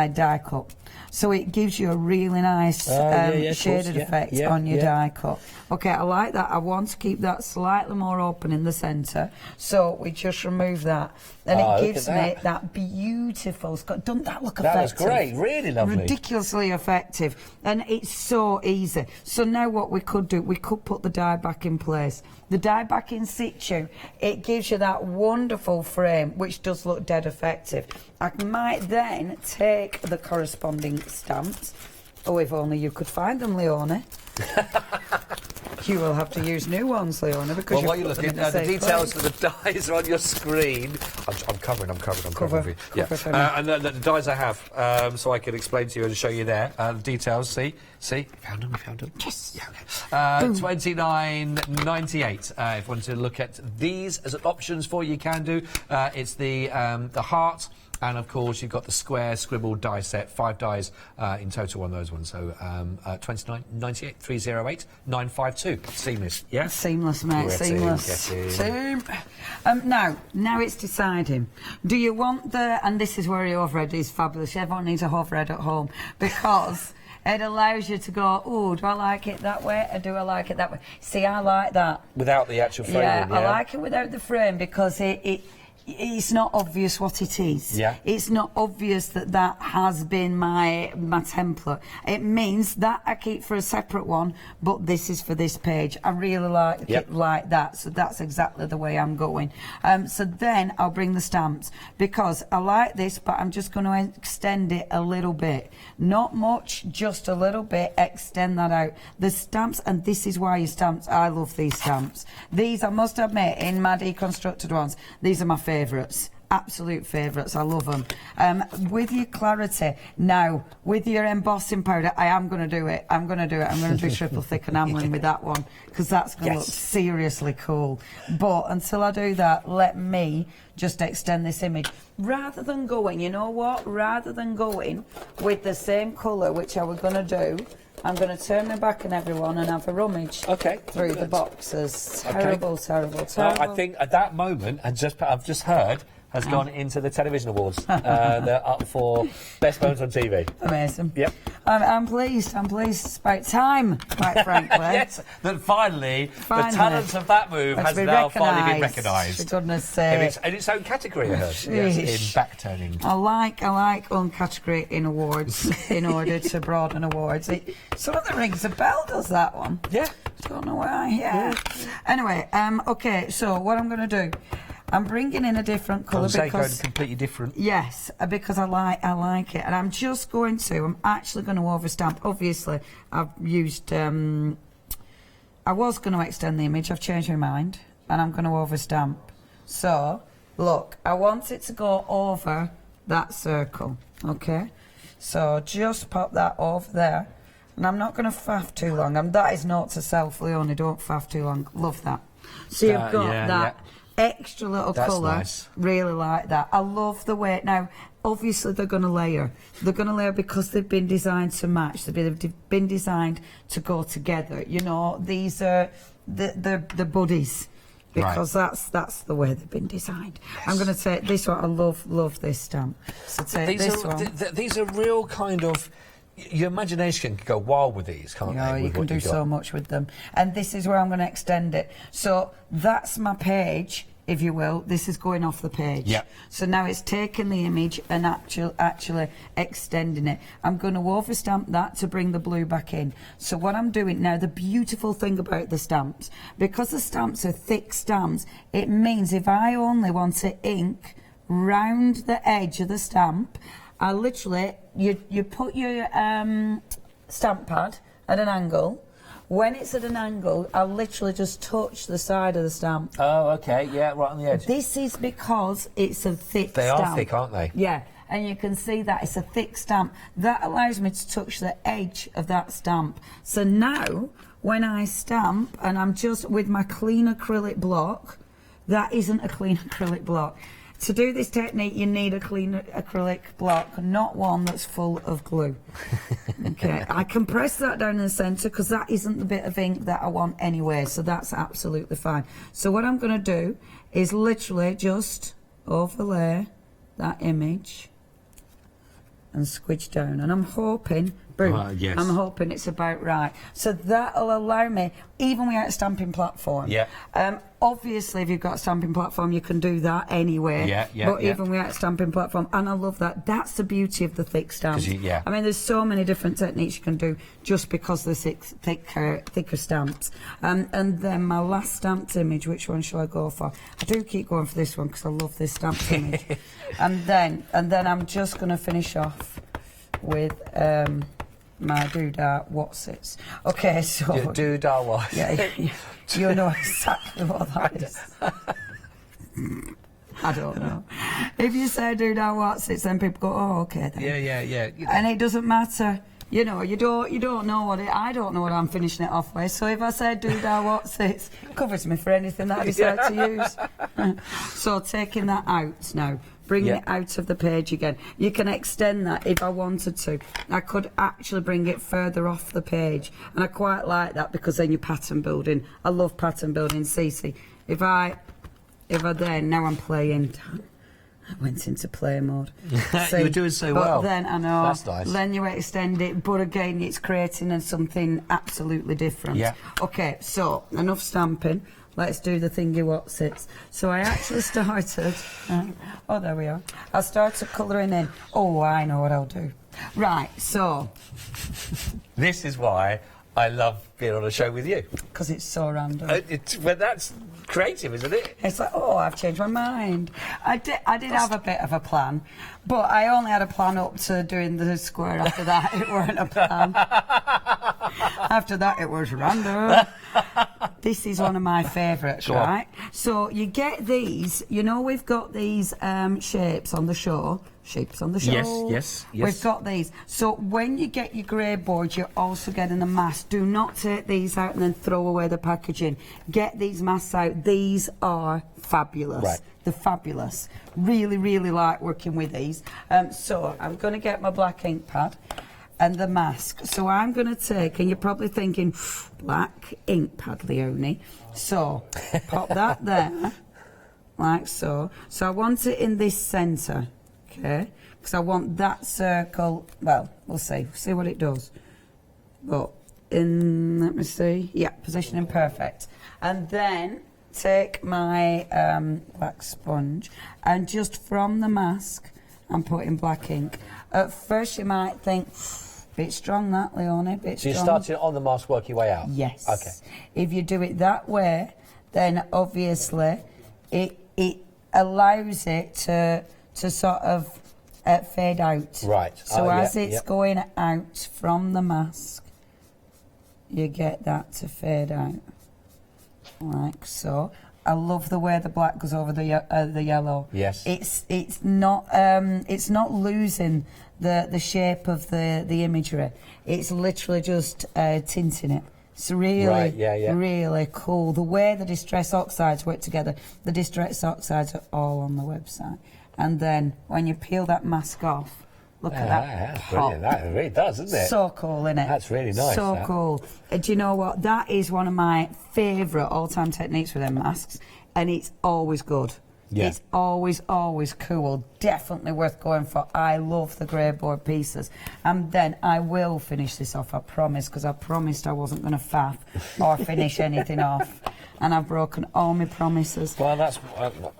die cut. So it gives you a really nice shaded effect on your die cut. Okay, I like that. I want to keep that slightly more open in the centre. So we just remove that. And it gives me that beautiful... Doesn't that look effective? That was great, really lovely. Ridiculously effective. And it's so easy. So now what we could do, we could put the die back in place. The die back in situ, it gives you that wonderful frame, which does look dead effective. I might then take the corresponding stamps. Oh, if only you could find them, Leonie. You will have to use new ones, Leona, because what you're looking at, the details of the dies are on your screen. I'm covering for you. And the dies I have, so I can explain to you and show you there. Details, see? We found them. Yes. Yeah, okay. 29.98. If you want to look at these as options for you, can do. It's the heart. And of course, you've got the square scribbled die set, 5 dies in total on those ones. So 29.98, 308 952. Seamless, yeah? Seamless, mate. Seamless. Now it's deciding. Do you want and this is where your overhead is fabulous. Everyone needs a overhead at home because it allows you to go, oh, do I like it that way or do I like it that way? See, I like that. Without the actual frame. I like it without the frame because it it's not obvious what it is. Yeah. It's not obvious that that has been my template. It means that I keep for a separate one, but this is for this page. I really like it like that, so that's exactly the way I'm going. So then I'll bring the stamps, because I like this, but I'm just going to extend it a little bit. Not much, just a little bit. Extend that out. The stamps, and this is why you stamps. I love these stamps. These, I must admit, in my deconstructed ones, these are my favourites. Absolute favourites. I love them. With your Clarity, now, with your embossing powder, I am going to do it. I'm going to do it. I'm going to do triple thick enamelling with that one, because that's going to look seriously cool. But until I do that, let me just extend this image. Rather than going, you know what? Rather than going with the same colour, which I was going to do, I'm going to turn my back on everyone and have a rummage through the boxes. Terrible, terrible, terrible. I think at that moment, I've just heard, has gone into the television awards. They're up for best moments on TV. Amazing. Yep. I'm pleased. I'm pleased. It's about time, quite frankly. Yes, that finally, the talent of that move has now finally been recognised. For goodness sake. In its own category, I heard. Yes, in backtoning. I like uncategory awards in order to broaden awards. Some of the rings a bell does that one. Yeah. Don't know why. Yeah. Anyway, okay. So what I'm going to do, I'm bringing in a different colour because completely different. Yes, because I like it, and I'm actually going to overstamp. Obviously, I've used. I was going to extend the image. I've changed my mind, and I'm going to overstamp. So, look, I want it to go over that circle. Okay, so just pop that over there, and I'm not going to faff too long. That is note to self, Leonie. Don't faff too long. Love that. So you've got that. Extra little colour, nice. Really like that. I love the way. Now, obviously, they're going to layer. They're going to layer because they've been designed to match. They've been designed to go together. You know, these are the buddies, because that's the way they've been designed. Yes. I'm going to take this one. I love this stamp. So take this one. These are real kind of. Your imagination can go wild with these, can't they? You can do so much with them. And this is where I'm going to extend it. So that's my page, if you will. This is going off the page. Yeah. So now it's taking the image and actually extending it. I'm going to overstamp that to bring the blue back in. So what I'm doing now, the beautiful thing about the stamps, because the stamps are thick stamps, it means if I only want to ink round the edge of the stamp, I literally, you put your stamp pad at an angle. When it's at an angle, I literally just touch the side of the stamp. Oh, okay, yeah, right on the edge. This is because it's a thick stamp. They are thick, aren't they? Yeah, and you can see that it's a thick stamp. That allows me to touch the edge of that stamp. So now, when I stamp, and I'm just with my clean acrylic block, that isn't a clean acrylic block. To do this technique, you need a clean acrylic block, not one that's full of glue. Okay, I can press that down in the centre because that isn't the bit of ink that I want anyway, so that's absolutely fine. So what I'm going to do is literally just overlay that image and squidge down, and I'm hoping, boom, yes. I'm hoping it's about right. So that'll allow me, even without a stamping platform. Yeah. Obviously, if you've got a stamping platform, you can do that anyway. But even without a stamping platform, and I love that. That's the beauty of the thick stamps. I mean, there's so many different techniques you can do just because they're thicker stamps. And then my last stamped image, which one shall I go for? I do keep going for this one because I love this stamped image. and then I'm just going to finish off with my doodah whatsits. Okay, so your doodah what? Yeah, you know exactly what that is. I don't know. If you say doodah whatsits, then people go, oh, okay then. Yeah. And it doesn't matter. You know, you don't know what I don't know what I'm finishing it off with. So if I say doodah whatsits, it covers me for anything that I decide to use. So taking that out now. Bringing it out of the page again. You can extend that if I wanted to. I could actually bring it further off the page. And I quite like that because then you're pattern building. I love pattern building, Cece. If I then, now I'm playing. I went into play mode. You were doing so well. But then, I know, that's nice. Then you extend it, but again, it's creating something absolutely different. Yeah. Okay, so, enough stamping. let's do the thingy whatsits. So I actually started, oh, there we are. I started colouring in. Oh, I know what I'll do. Right, so. This is why I love being on a show with you. Because it's so random. Well, that's creative, isn't it? It's like, oh, I've changed my mind. I did have a bit of a plan, but I only had a plan up to doing the square. After that, it weren't a plan. After that, it was random. This is one of my favourites, right? So you get these, you know, we've got these shapes on the show. Yes. We've got these. So when you get your grey board, you're also getting a mask. Do not take these out and then throw away the packaging. Get these masks out. These are fabulous. Right. They're fabulous. Really, really like working with these. So I'm going to get my black ink pad and the mask. So I'm going to take, and you're probably thinking, black ink pad, Leonie. So pop that there, like so. So I want it in this centre. Okay, because I want that circle, well, we'll see what it does. But let me see, yeah, positioning perfect. And then take my black sponge and just from the mask, I'm putting black ink. At first you might think, bit strong that, Leonie, bit strong. So you started on the mask, work your way out? Yes. Okay. If you do it that way, then obviously it allows it to sort of fade out. Right. So as it's going out from the mask, you get that to fade out, like so. I love the way the black goes over the yellow. Yes. It's not losing the shape of the imagery. It's literally just tinting it. It's really, really cool. The way the Distress Oxides work together, the Distress Oxides are all on the website. And then when you peel that mask off, look at that. That's brilliant. That really does, isn't it? So cool, isn't it? That's really nice. So that. cool. Do you know what? That is one of my favourite all-time techniques with them masks, and it's always good. Yeah. It's always, always cool. Definitely worth going for. I love the grey board pieces. And then I will finish this off, I promise, because I promised I wasn't going to faff or finish anything off. And I've broken all my promises. Well, that's...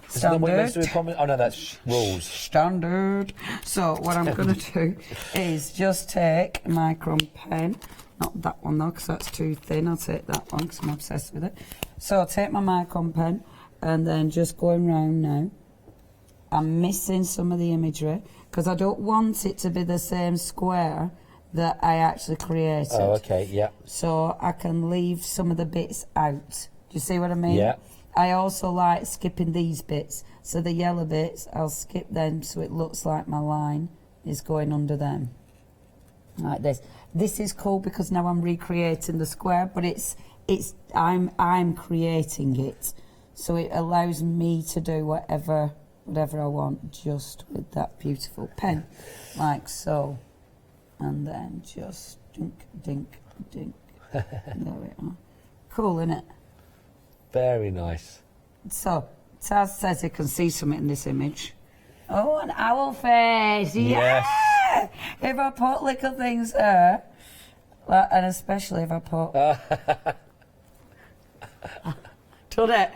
Standard. What you meant to do, promise? Oh, no, that's rules. Standard. So what I'm going to do is just take a micron pen. Not that one, though, because that's too thin. I'll take that one, because I'm obsessed with it. So I'll take my micron pen, and then just going round now. I'm missing some of the imagery, because I don't want it to be the same square that I actually created. Oh, okay, yeah. So I can leave some of the bits out. Do you see what I mean? Yeah. I also like skipping these bits. So the yellow bits, I'll skip them so it looks like my line is going under them. Like this. This is cool because now I'm recreating the square, but I'm creating it. So it allows me to do whatever I want just with that beautiful pen. Like so. And then just dink, dink, dink. There we are. Cool, innit? Very nice. So, Taz says he can see something in this image. Oh, an owl face! Yeah! Yes. If I put little things there, and especially if I put... Done it!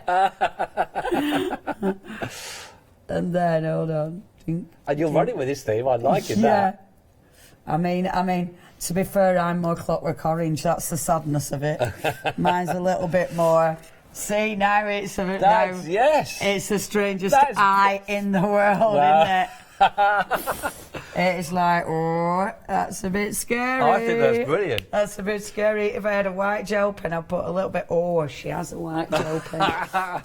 And then, hold on. And you're running with this theme, I like it, Yeah. that. I mean, to be fair, I'm more Clockwork Orange, that's the sadness of it. Mine's a little bit more... See, now it's a bit... That's, now, yes. It's the strangest That's- eye in the world, Wow. isn't it? It's like, oh, that's a bit scary. I think that's brilliant. That's a bit scary. If I had a white gel pen, I'd put a little bit... Oh, she has a white gel pen.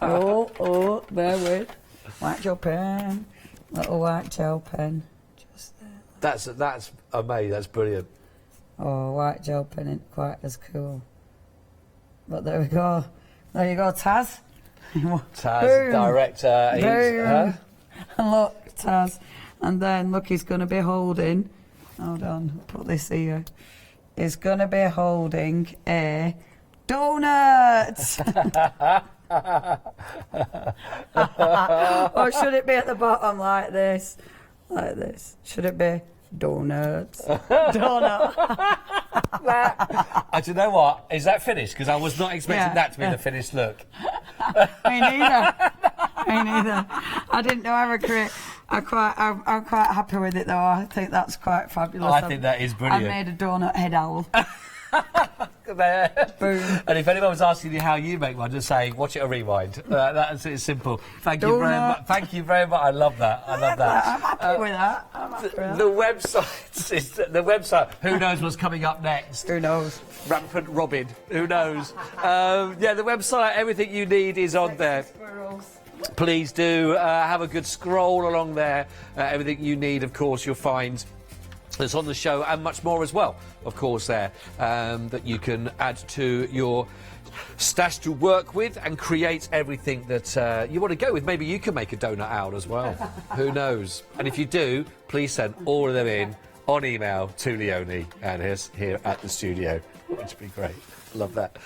oh, bear with. White gel pen. Little white gel pen. Just there. That's amazing, that's brilliant. Oh, white gel pen ain't quite as cool. But there we go. There you go, Taz. Taz, Boom. director. Boom. And look, Taz. And then, look, he's going to be holding... Hold on, put this here. He's going to be holding a donut! Or should it be at the bottom like this? Like this. Should it be Donuts. Donut. Do you know what? Is that finished? Because I was not expecting Yeah, that to be yeah. the finished look. Me neither. Me neither. I didn't know I would create. I'm quite happy with it though. I think that's quite fabulous. I think that is brilliant. I made a donut head owl. There. Boom. And if anyone was asking you how you make one, just say, watch it or rewind. That's it's simple. Thank you very Donut. much. Thank you very much. I love that. I love that. I'm happy with that. I'm happy with that. The website is the website. Who knows what's coming up next? Who knows? Rampant Robin. Who knows? Yeah, the website. Everything you need is on there. Squirrels. Please do have a good scroll along there. Everything you need, of course, you'll find that's on the show and much more as well, of course, there that you can add to your stash to work with and create everything that you want to go with. Maybe you can make a donut owl as well. Who knows? And if you do, please send all of them in on email to Leonie and us here at the studio, which would be great. Love that.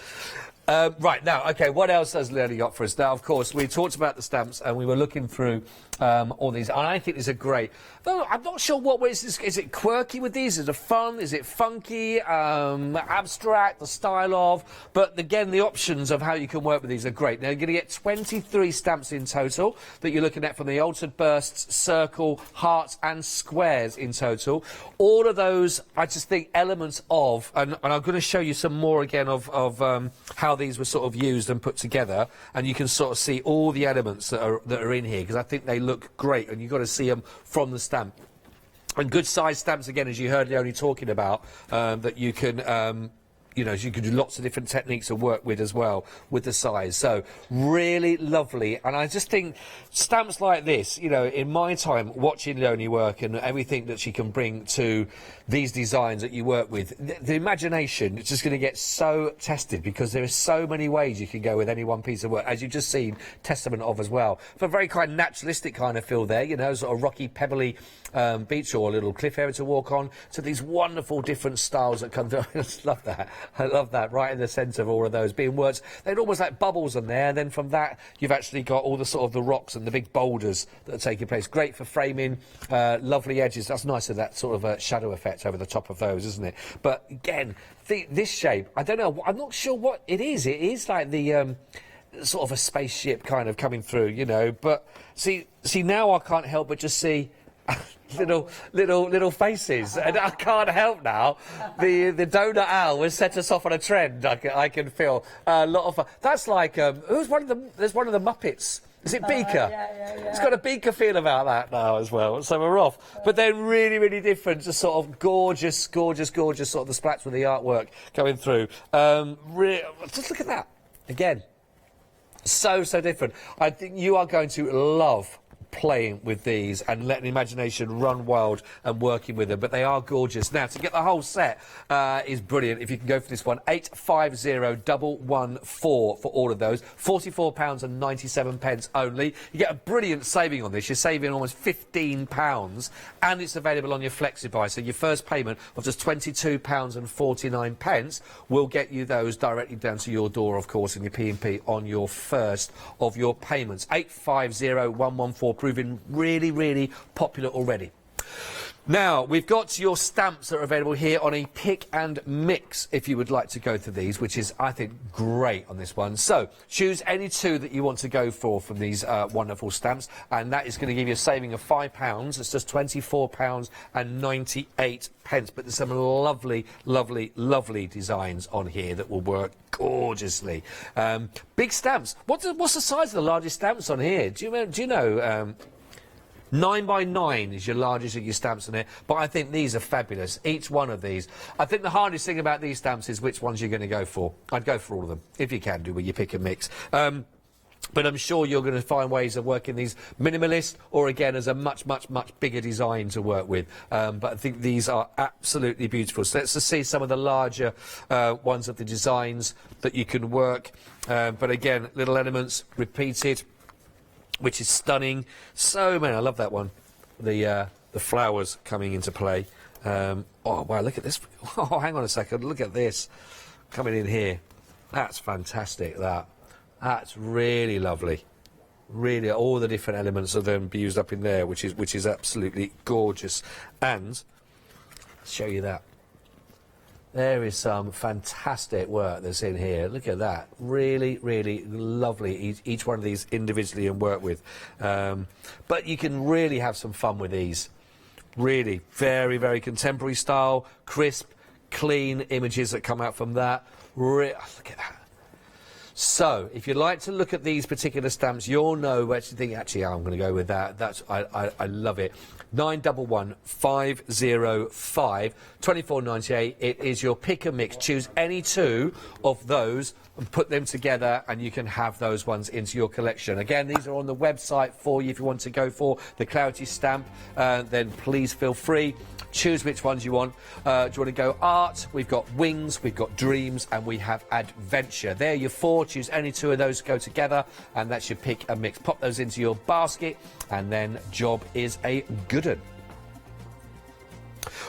Right, now, OK, what else has Leonie got for us? Now, of course, we talked about the stamps and we were looking through all these, and I think these are great. Though I'm not sure what way is it quirky with these? Is it fun? Is it funky? Abstract, the style of? But again, the options of how you can work with these are great. Now, you're going to get 23 stamps in total that you're looking at, from the altered bursts, circle, hearts and squares in total. All of those, I just think, elements of, and I'm going to show you some more again of how these were sort of used and put together, and you can sort of see all the elements that are in here, because I think they look great, and you've got to see them from the stamp. And good size stamps, again, as you heard Leonie talking about, that you can you know, you can do lots of different techniques to work with as well with the size. So really lovely. And I just think stamps like this, you know, in my time watching Leonie work and everything that she can bring to these designs that you work with, the imagination is just going to get so tested, because there are so many ways you can go with any one piece of work, as you've just seen testament of as well. For a very kind of naturalistic kind of feel there, you know, sort of rocky, pebbly beach or a little cliff area to walk on, to these wonderful different styles that come through. I just love that. I love that, right in the centre of all of those being words. They're almost like bubbles on there, and then from that you've actually got all the sort of the rocks and the big boulders that are taking place. Great for framing, lovely edges. That's nice, of that sort of shadow effect over the top of those, isn't it? But again, this shape, I don't know, I'm not sure what it is. It is like the sort of a spaceship kind of coming through, you know. But see now I can't help but just see little faces, and I can't help now. The donut owl has set us off on a trend. I can feel a lot of. That's like who's one of them? There's one of the Muppets. Is it Beaker? Yeah. It's got a Beaker feel about that now as well. So we're off. But they're really, really different. Just sort of gorgeous, sort of the splats with the artwork going through. Just look at that again. So different. I think you are going to love playing with these and letting the imagination run wild and working with them, but they are gorgeous. Now, to get the whole set is brilliant. If you can go for this one, 850114 for all of those, £44.97 only. You get a brilliant saving on this. You're saving almost £15, and it's available on your Flexi-Buy. So your first payment of just £22.49 will get you those directly down to your door, of course, in your P&P on your first of your payments. 850114, proving really, really popular already. Now, we've got your stamps that are available here on a pick and mix if you would like to go through these, which is, I think, great on this one. So, choose any two that you want to go for from these wonderful stamps, and that is going to give you a saving of £5. It's just £24.98. But there's some lovely, lovely, lovely designs on here that will work gorgeously. Big stamps. What's the size of the largest stamps on here? Do you know? 9x9 is your largest of your stamps on it, but I think these are fabulous, each one of these. I think the hardest thing about these stamps is which ones you're going to go for. I'd go for all of them, if you can do, with your pick and mix. But I'm sure you're going to find ways of working these minimalist, or again as a much, much, much bigger design to work with. But I think these are absolutely beautiful. So let's just see some of the larger ones of the designs that you can work. But again, little elements repeated, which is stunning. So many. I love that one. The flowers coming into play. Oh wow! Look at this. Oh, hang on a second. Look at this coming in here. That's fantastic. That's really lovely. Really, all the different elements of them used up in there, which is absolutely gorgeous. And show you that. There is some fantastic work that's in here. Look at that. Really, really lovely, each one of these individually and work with. But you can really have some fun with these. Really, very, very contemporary style, crisp, clean images that come out from that. Look at that. So, if you'd like to look at these particular stamps, you'll know where to think, actually, I'm going to go with that. I love it. 911505 24.98. It is your pick and mix. Choose any two of those and put them together, and you can have those ones into your collection. Again, these are on the website for you. If you want to go for the Claritystamp, then please feel free. Choose which ones you want. Do you want to go art? We've got wings, we've got dreams, and we have adventure. There are your four. Choose any two of those to go together, and that's your pick and mix. Pop those into your basket, and then job is a good one.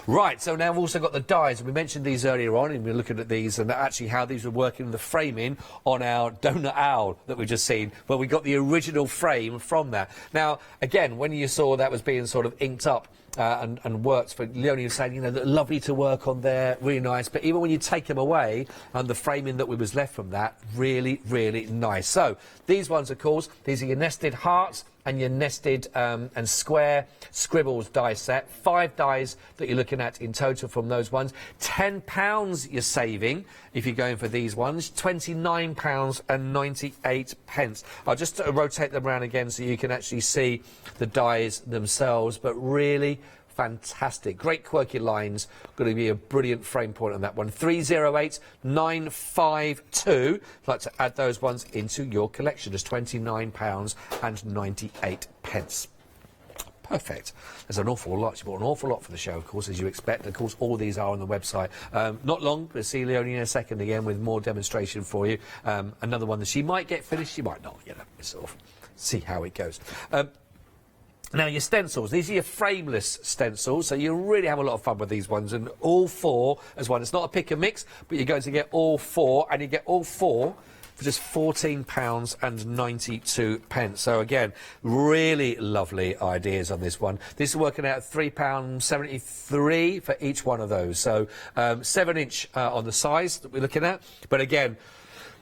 Right, so now we've also got the dies, and we mentioned these earlier on, and we're looking at these and actually how these were working in the framing on our donut owl that we've just seen, where we got the original frame from that. Now, again, when you saw that was being sort of inked up and worked for Leonie was saying, you know, lovely to work on there, really nice, but even when you take them away and the framing that was left from that, really, really nice. So, these ones, of course, these are your nested hearts and your nested and square scribbles die set. 5 dies that you're looking at in total from those ones. £10 you're saving if you're going for these ones. £29.98. I'll just rotate them around again so you can actually see the dies themselves, but really fantastic. Great quirky lines. Going to be a brilliant frame point on that one. 308952. I'd like to add those ones into your collection. Just £29.98. Perfect. There's an awful lot. She bought an awful lot for the show, of course, as you expect. Of course, all these are on the website. Not long, but see Leonie in a second again with more demonstration for you. Another one that she might get finished, she might not. You know, sort of see how it goes. Now, your stencils, these are your frameless stencils, so you really have a lot of fun with these ones, and all 4 as one. It's not a pick and mix, but you're going to get all 4, and you get all 4 for just £14.92. So, again, really lovely ideas on this one. This is working out at £3.73 for each one of those. So, 7-inch on the size that we're looking at, but again,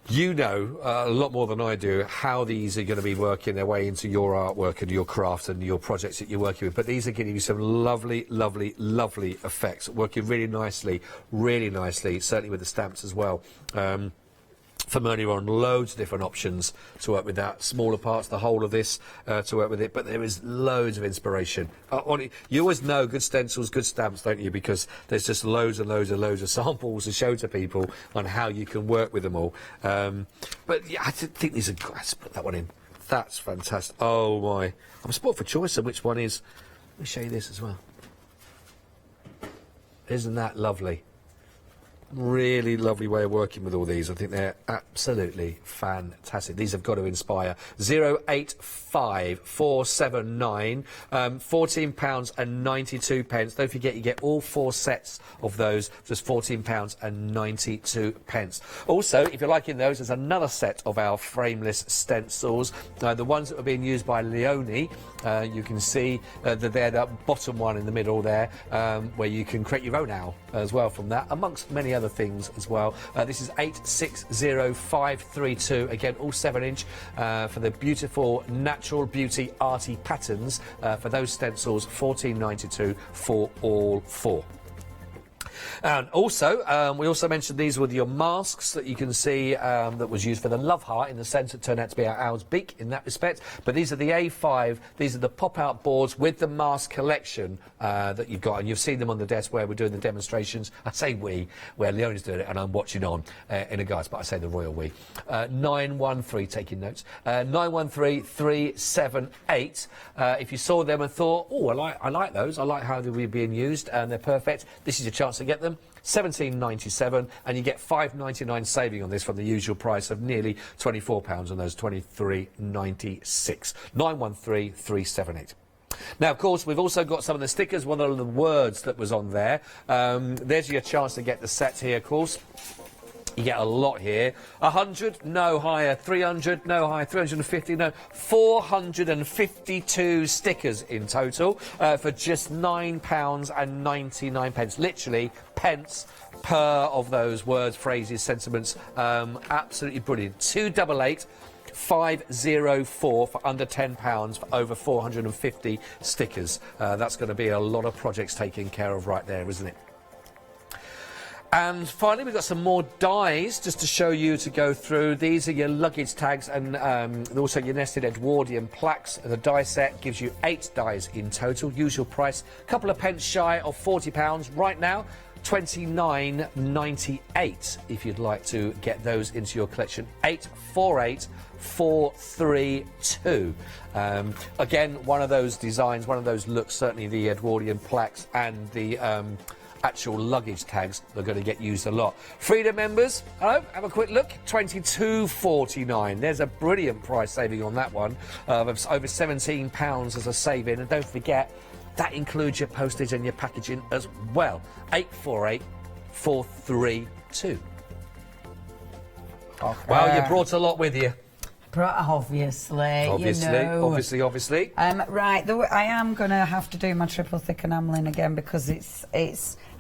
you know a lot more than I do how these are going to be working their way into your artwork and your craft and your projects that you're working with. But these are giving you some lovely, lovely, lovely effects. Working really nicely, certainly with the stamps as well. From earlier on, loads of different options to work with that. Smaller parts, the whole of this to work with it, but there is loads of inspiration. You always know good stencils, good stamps, don't you? Because there's just loads and loads and loads of samples to show to people on how you can work with them all. But yeah, I think these are good. Let's put that one in. That's fantastic. Oh my. I'm spot for choice of which one is. Let me show you this as well. Isn't that lovely? Really lovely way of working with all these. I think they're absolutely fantastic. These have got to inspire. 085479 £14.92. Don't forget you get all 4 sets of those, just £14.92. Also, if you're liking those, there's another set of our frameless stencils. The ones that are being used by Leonie, you can see that they're that bottom one in the middle there, where you can create your own owl as well from that, amongst many other things as well. This is 860532. Again, all 7-inch for the beautiful natural beauty arty patterns. For those stencils, £14.92 for all 4. And also, we also mentioned these were your masks that you can see that was used for the love heart in the centre. It turned out to be our owl's beak in that respect. But these are the A5. These are the pop-out boards with the mask collection that you've got. And you've seen them on the desk where we're doing the demonstrations. I say we, where Leonie's doing it and I'm watching on in a guise, but I say the royal we. 913, taking notes. 913378. If you saw them and thought, oh, I like those. I like how they're being used and they're perfect. This is your chance to get them. £17.97, and you get £5.99 saving on this from the usual price of nearly £24 on those. £23.96. 913378. Now, of course, we've also got some of the stickers. One of the words that was on there. There's your chance to get the set here, of course. You get a lot here. 100, no higher. 300, no higher. 350, no. 452 stickers in total for just £9.99. Literally pence per of those words, phrases, sentiments. Absolutely brilliant. 288 504 for under £10 for over 450 stickers. That's going to be a lot of projects taken care of right there, isn't it? And finally, we've got some more dies just to show you to go through. These are your luggage tags and also your nested Edwardian plaques. The die set gives you 8 dies in total. Usual price, a couple of pence shy of £40. Right now, £29.98 if you'd like to get those into your collection. 848432. Again, one of those designs, one of those looks, certainly the Edwardian plaques and the actual luggage tags are going to get used a lot. Freedom members, hello, have a quick look. £22.49. There's a brilliant price saving on that one. Over £17 as a saving, and don't forget that includes your postage and your packaging as well. 848432. Okay. Well, you brought a lot with you. Obviously, you know. Obviously. Right, I am going to have to do my triple thick enamelling again because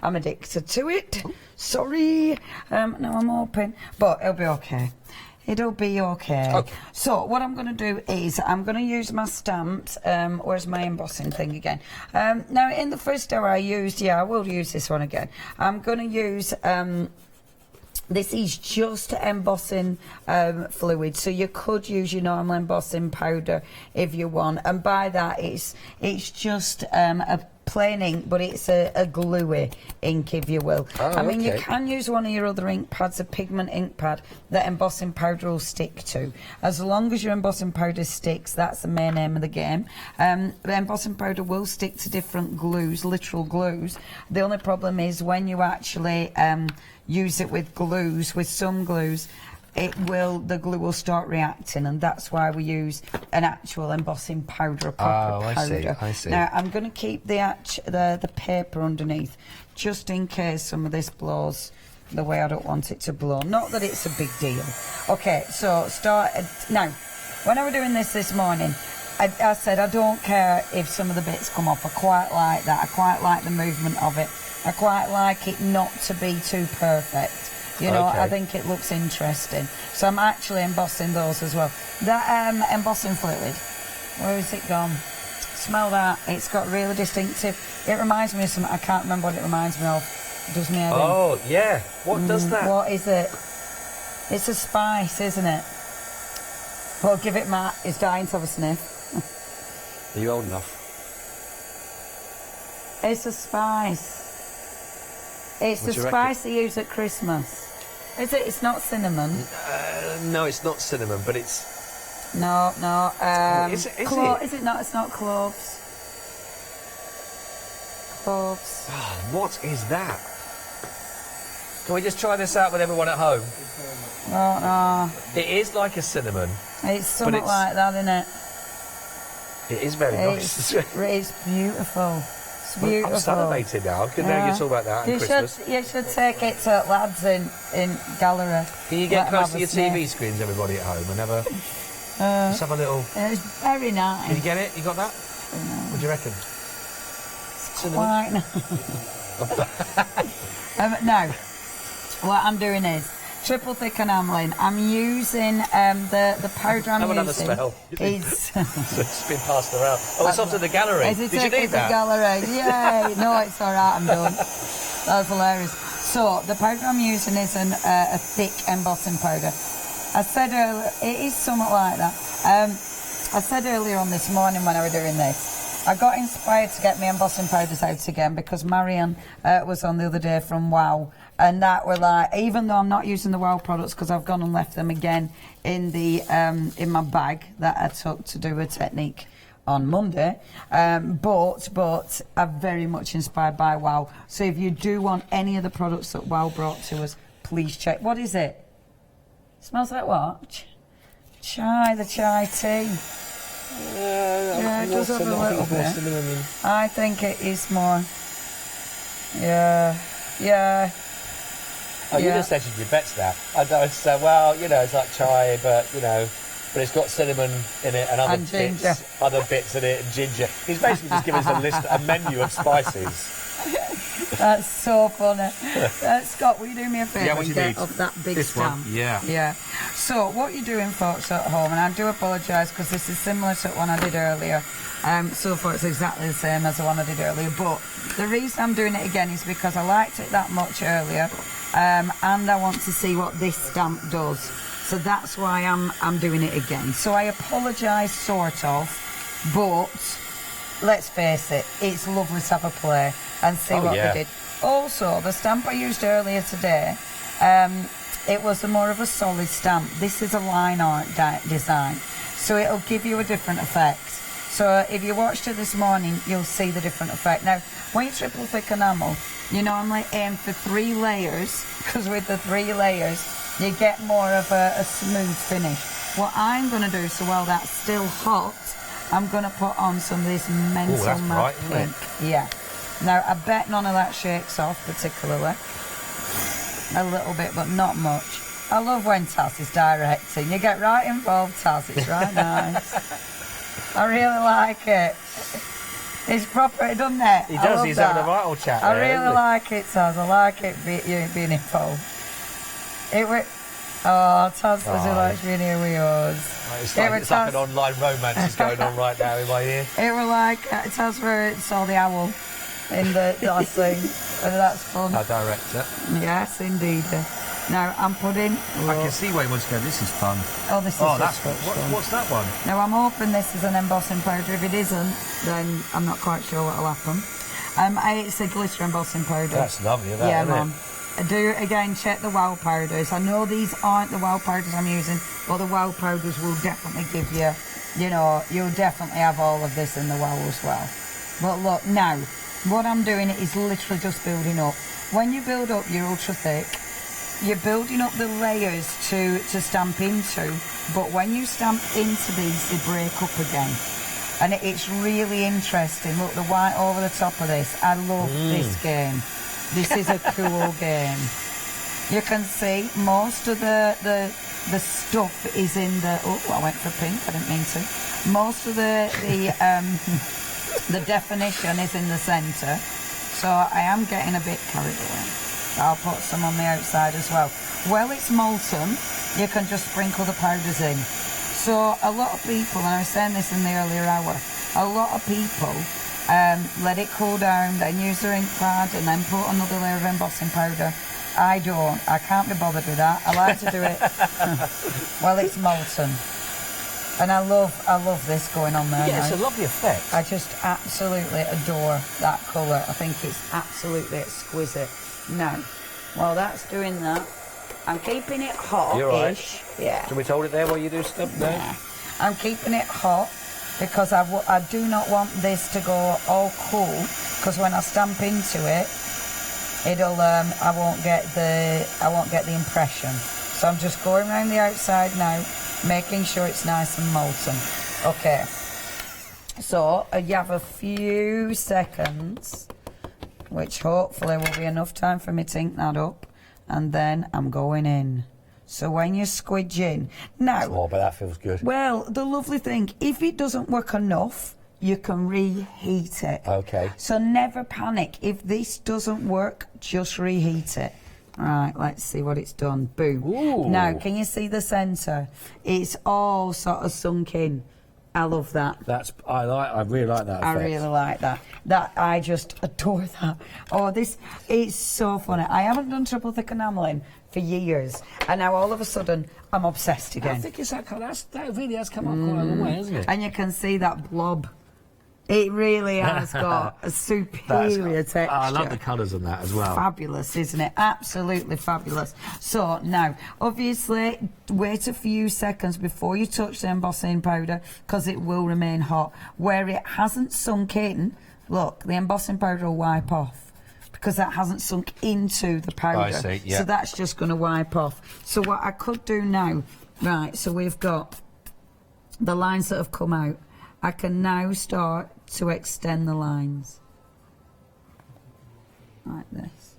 I'm addicted to it. Sorry. Now I'm hoping, but it'll be okay. It'll be okay. So what I'm going to do is I'm going to use my stamps. Where's my embossing thing again? Now in the first hour I will use this one again. I'm going to use this is just embossing fluid, so you could use your normal embossing powder if you want. And by that, it's just a plain ink, but it's a gluey ink, if you will. I mean, you can use one of your other ink pads, a pigment ink pad that embossing powder will stick to. As long as your embossing powder sticks, that's the main aim of the game. The embossing powder will stick to different glues, literal glues. The only problem is when you actually use it with glues, with some glues, the glue will start reacting, and that's why we use an actual embossing powder, a proper powder. I see. Now I'm going to keep the paper underneath, just in case some of this blows the way I don't want it to blow. Not that it's a big deal. Okay, so now. When I was doing this morning, I said I don't care if some of the bits come off. I quite like that. I quite like the movement of it. I quite like it not to be too perfect. You know, I think it looks interesting. So I'm actually embossing those as well. That embossing fluid, where has it gone? Smell that. It's got really distinctive. It reminds me of something. I can't remember what it reminds me of. It does me head in. Oh, yeah. What does that? What is it? It's a spice, isn't it? Well, give it Matt. He's dying to have a sniff. Are you old enough? It's a spice. It's the spice they use at Christmas. Is it? It's not cinnamon. No, it's not cinnamon, but it's... No. Is it? Is it not? It's not cloves. Cloves. Oh, what is that? Can we just try this out with everyone at home? No. It is like a cinnamon. It's something like that, isn't it? It is very nice. It's beautiful. Beautiful. I'm salivating now. Now you talk about that and Christmas. You should take it to lads in gallery. Can you get close to your TV screens, everybody at home, and have a just have a little? It's very nice. Can you get it? You got that? What do you reckon? Quite nice. Now, what I'm doing is triple thick enamelling. I'm using the powder I'm using. Have another smell. It's been passed around. Oh, it's off to the gallery. Did you need that? Gallery. Yay! No, it's all right. I'm done. That's hilarious. So the powder I'm using is a thick embossing powder. I said earlier, it is somewhat like that. I said earlier on this morning when I was doing this, I got inspired to get my embossing powders out again because Marianne was on the other day from Wow, and that were like, even though I'm not using the Wow products because I've gone and left them again in the in my bag that I took to do a technique on Monday, but I'm very much inspired by Wow. So if you do want any of the products that Wow brought to us, please check. What is it? Smells like what? Chai, the chai tea. Yeah, it does have a little bit. I think it is more. Yeah. Oh, you're just hedging your bets now. I don't say, well, you know, it's like chai, but, you know, but it's got cinnamon in it and other bits in it and ginger. He's basically just given us a menu of spices. That's so funny. Scott, will you do me a favour? Yeah, what and do you get need? up that big This stamp? one, yeah. Yeah. So, what you're doing, folks, at home, and I do apologise because this is similar to one I did earlier. So far, it's exactly the same as the one I did earlier. But the reason I'm doing it again is because I liked it that much earlier, and I want to see what this stamp does. So that's why I'm doing it again. So I apologise, sort of, but let's face it, it's lovely to have a play and see what they did. Also, the stamp I used earlier today, it was more of a solid stamp. This is a line art design, so it'll give you a different effect. So if you watched it this morning, you'll see the different effect. Now, when you triple thick enamel, you normally aim for 3 layers, because with the 3 layers, you get more of a smooth finish. What I'm going to do, so while that's still hot, I'm going to put on some of this mental matte pink. Yeah. Now, I bet none of that shakes off particularly. A little bit, but not much. I love when Taz is directing. You get right involved, Taz. It's right nice. I really like it. It's proper, doesn't it? He does. He's having a right old chat I there, really like it, Taz. I like it you being involved. It was... Oh, Taz was who likes being here with us. It's like an online romance is going on right now in my ear. It was like Taz where it saw the owl in the last thing. And that's fun. Our director. Yes, indeed. Now I'm putting... I can see where he wants to go. This is fun. Oh, this is fun. What's that one? Now I'm hoping this is an embossing powder. If it isn't, then I'm not quite sure what'll happen. It's a glitter embossing powder. That's lovely, isn't Mum. it? Do again, check the wow powders. I know these aren't the wow powders I'm using, but the wow powders will definitely give you, you'll definitely have all of this in the wow as well. But look, now, what I'm doing is literally just building up. When you build up your ultra thick, you're building up the layers to stamp into, but when you stamp into these, they break up again. And it's really interesting. Look, the white over the top of this. I love this game. This is a cool game. You can see most of the stuff is in the... Oh, I went for pink. I didn't mean to. Most of the definition is in the centre. So I am getting a bit carried away. I'll put some on the outside as well. Well, it's molten. You can just sprinkle the powders in. So a lot of people, and I was saying this in the earlier hour, a lot of people... let it cool down, then use their ink pad, and then put another layer of embossing powder. I don't. I can't be bothered with that. I like to do it well, it's molten. And I love this going on there. Yeah, now. it's a lovely effect. I just absolutely adore that colour. I think it's absolutely exquisite. Now, while that's doing that, I'm keeping it hot-ish. You're right. Yeah. Can we hold it there while you do stuff? No? Yeah. I'm keeping it hot. Because I do not want this to go all cool, because when I stamp into it, it'll I won't get the impression. So I'm just going around the outside now, making sure it's nice and molten. Okay. So you have a few seconds, which hopefully will be enough time for me to ink that up, and then I'm going in. So when you squidge in... Now... Oh, but that feels good. Well, the lovely thing, if it doesn't work enough, you can reheat it. Okay. So never panic. If this doesn't work, just reheat it. Right, let's see what it's done. Boom. Ooh. Now, can you see the centre? It's all sort of sunk in. I love that. I really like that effect. I really like that. I just adore that. Oh, this is so funny. I haven't done triple thick enamelling for years, and now all of a sudden I'm obsessed again. I think it's that really has come up quite a long way, hasn't it? And you can see that blob. It really has got a superior texture. I love the colours on that as well. Fabulous, isn't it? Absolutely fabulous. So now, obviously, wait a few seconds before you touch the embossing powder, because it will remain hot. Where it hasn't sunk in, look, the embossing powder will wipe off, because that hasn't sunk into the powder. I see, yeah. So that's just going to wipe off. So what I could do now, right, so we've got the lines that have come out. I can now start to extend the lines. Like this.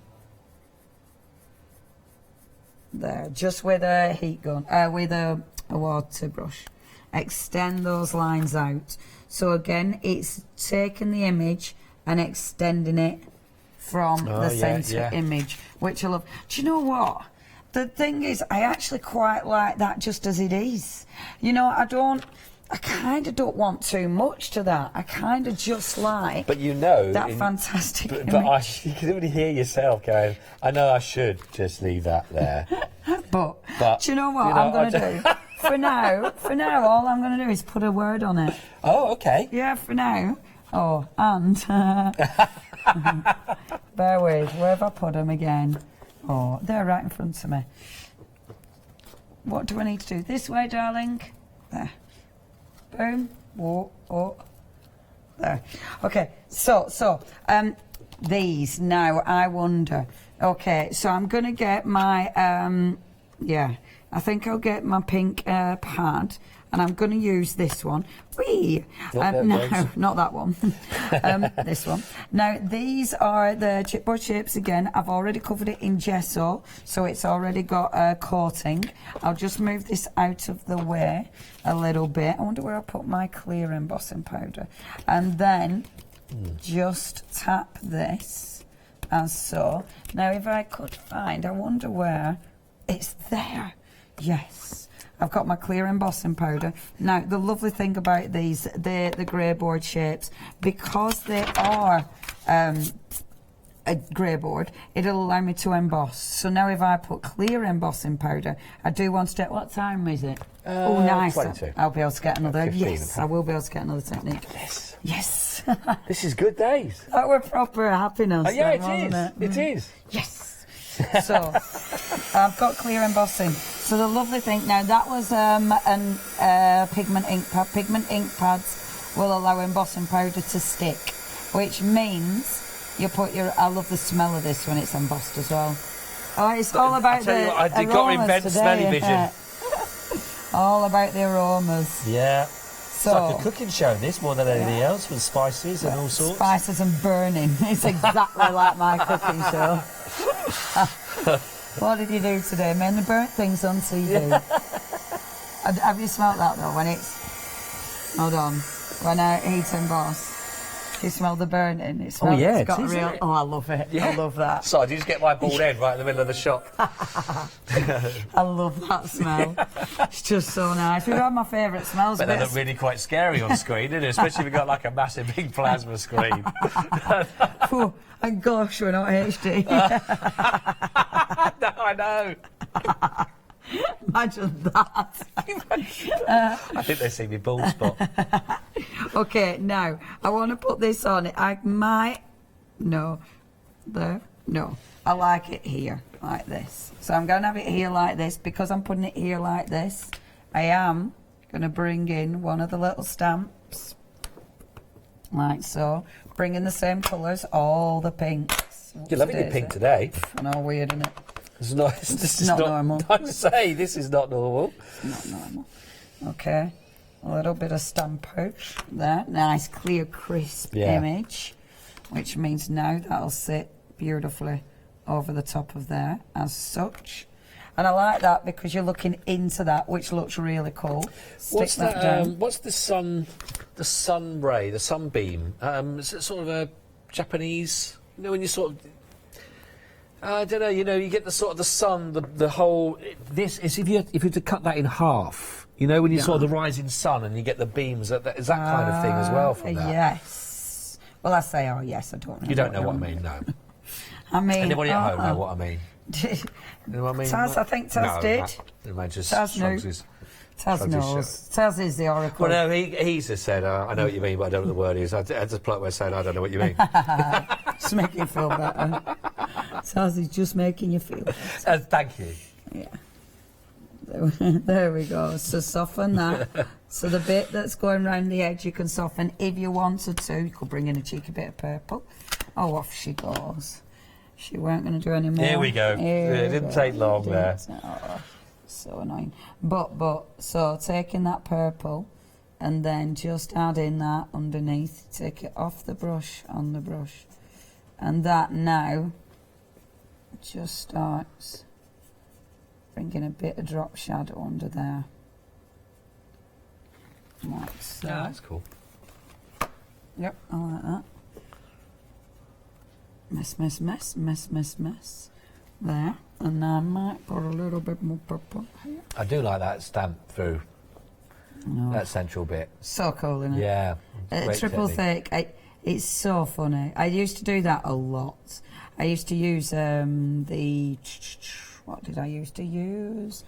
there, just with a heat gun, with a water brush. Extend those lines out. So again, it's taking the image and extending it from the centre image, which I love. Do you know what? The thing is, I actually quite like that just as it is. You know, I kind of don't want too much to that. I kind of just like but you know, that fantastic image. But you can really hear yourself going, I know I should just leave that there. but do you know what I'm going to do? For now, all I'm going to do is put a word on it. Oh, okay. Yeah, for now. Oh, and bear with, where have I put them again? Oh, they're right in front of me. What do I need to do? This way, darling. There. Boom. Whoa. Oh. There. Okay. So, these now. I wonder. Okay. So I'm gonna get my I think I'll get my pink pad, and I'm going to use this one. Whee! No, not that one. This one. Now, these are the chipboard shapes again. I've already covered it in gesso, so it's already got a coating. I'll just move this out of the way a little bit. I wonder where I put my clear embossing powder. And then just tap this as so. Now, if I could find, I wonder where it's there. Yes, I've got my clear embossing powder. Now, the lovely thing about these, the grey board shapes, because they are a grey board, it'll allow me to emboss. So now if I put clear embossing powder, I do want to get, what time is it? Oh, nice. 22. I'll be able to get another, 15, yes, I will be able to get another technique. Yes. Yes. This is good days. That were proper happiness. Oh, yeah, then, wasn't it is. Yes. So, I've got clear embossing. So the lovely thing, now that was pigment ink pad. Pigment ink pads will allow embossing powder to stick, which means you put your, I love the smell of this when it's embossed as well. Oh, it's all about the aromas I've got to invent today, smelly vision. All about the aromas. Yeah. So, it's like a cooking show, this, more than anything else, with spices and all sorts. Spices and burning. It's exactly like my cooking show. What did you do today? Man, the burnt things on TV. Have you smelled that though? When it's, hold on, when I eat and boss, you smell the burning. It smells, it's got real. Oh, I love it. Yeah. I love that. So, did you just get my bald head right in the middle of the shop? I love that smell. It's just so nice. We've had my favourite smells. But they look really quite scary on screen, don't they? Especially if you've got like a massive big plasma screen. Oh, and gosh, we're not HD. No, I know. Imagine that. I think they see me bald spot. Okay, now I want to put this on. I might, no, there, no. I like it here like this. So I'm going to have it here like this. Because I'm putting it here like this, I am going to bring in one of the little stamps, like so. Bring in the same colours, all the pinks. You're loving your pink today. I know, weird, isn't it? It's not, this is not normal. Don't say this is not normal. Not normal. Okay. A little bit of stamp out there. Nice, clear, crisp image. Which means now that'll sit beautifully over the top of there as such. And I like that because you're looking into that, which looks really cool. What's that down. What's the sun ray, the sunbeam? Is it sort of a Japanese? You know, when you sort of, I don't know. You know, you get the sort of the sun, the whole. This is if you were to cut that in half. You know, when you saw the rising sun and you get the beams. Is that kind of thing as well from that? Yes. Well, I say, oh yes, I don't know. You don't know what I mean, no. I mean, anybody at home know what I mean? You know what I mean? Taz, I think Taz did. Taz knows. Taz knows. Taz is the oracle. Well, no, he just said, I know what you mean, but I don't know what the word is. I just polite way of saying, I don't know what you mean. Just make you feel better. Taz is just making you feel better. Thank you. Yeah. There we go. So soften that. So the bit that's going round the edge you can soften if you wanted to. You could bring in a cheeky bit of purple. Oh, off she goes. She weren't going to do any more. Here we go. It didn't take long there. Oh, so annoying. But, so taking that purple and then just adding that underneath. Take it off the brush, on the brush. And that now just starts bringing a bit of drop shadow under there. Like so. Yeah, that's cool. Yep, I like that. Mess, mess, mess, mess, mess, mess. There. And now I might put a little bit more purple here. I do like that stamp through that central bit. So cool, isn't it? Yeah. Great Triple technique. thick. It's so funny. I used to do that a lot. I used to use the... What did I used to use?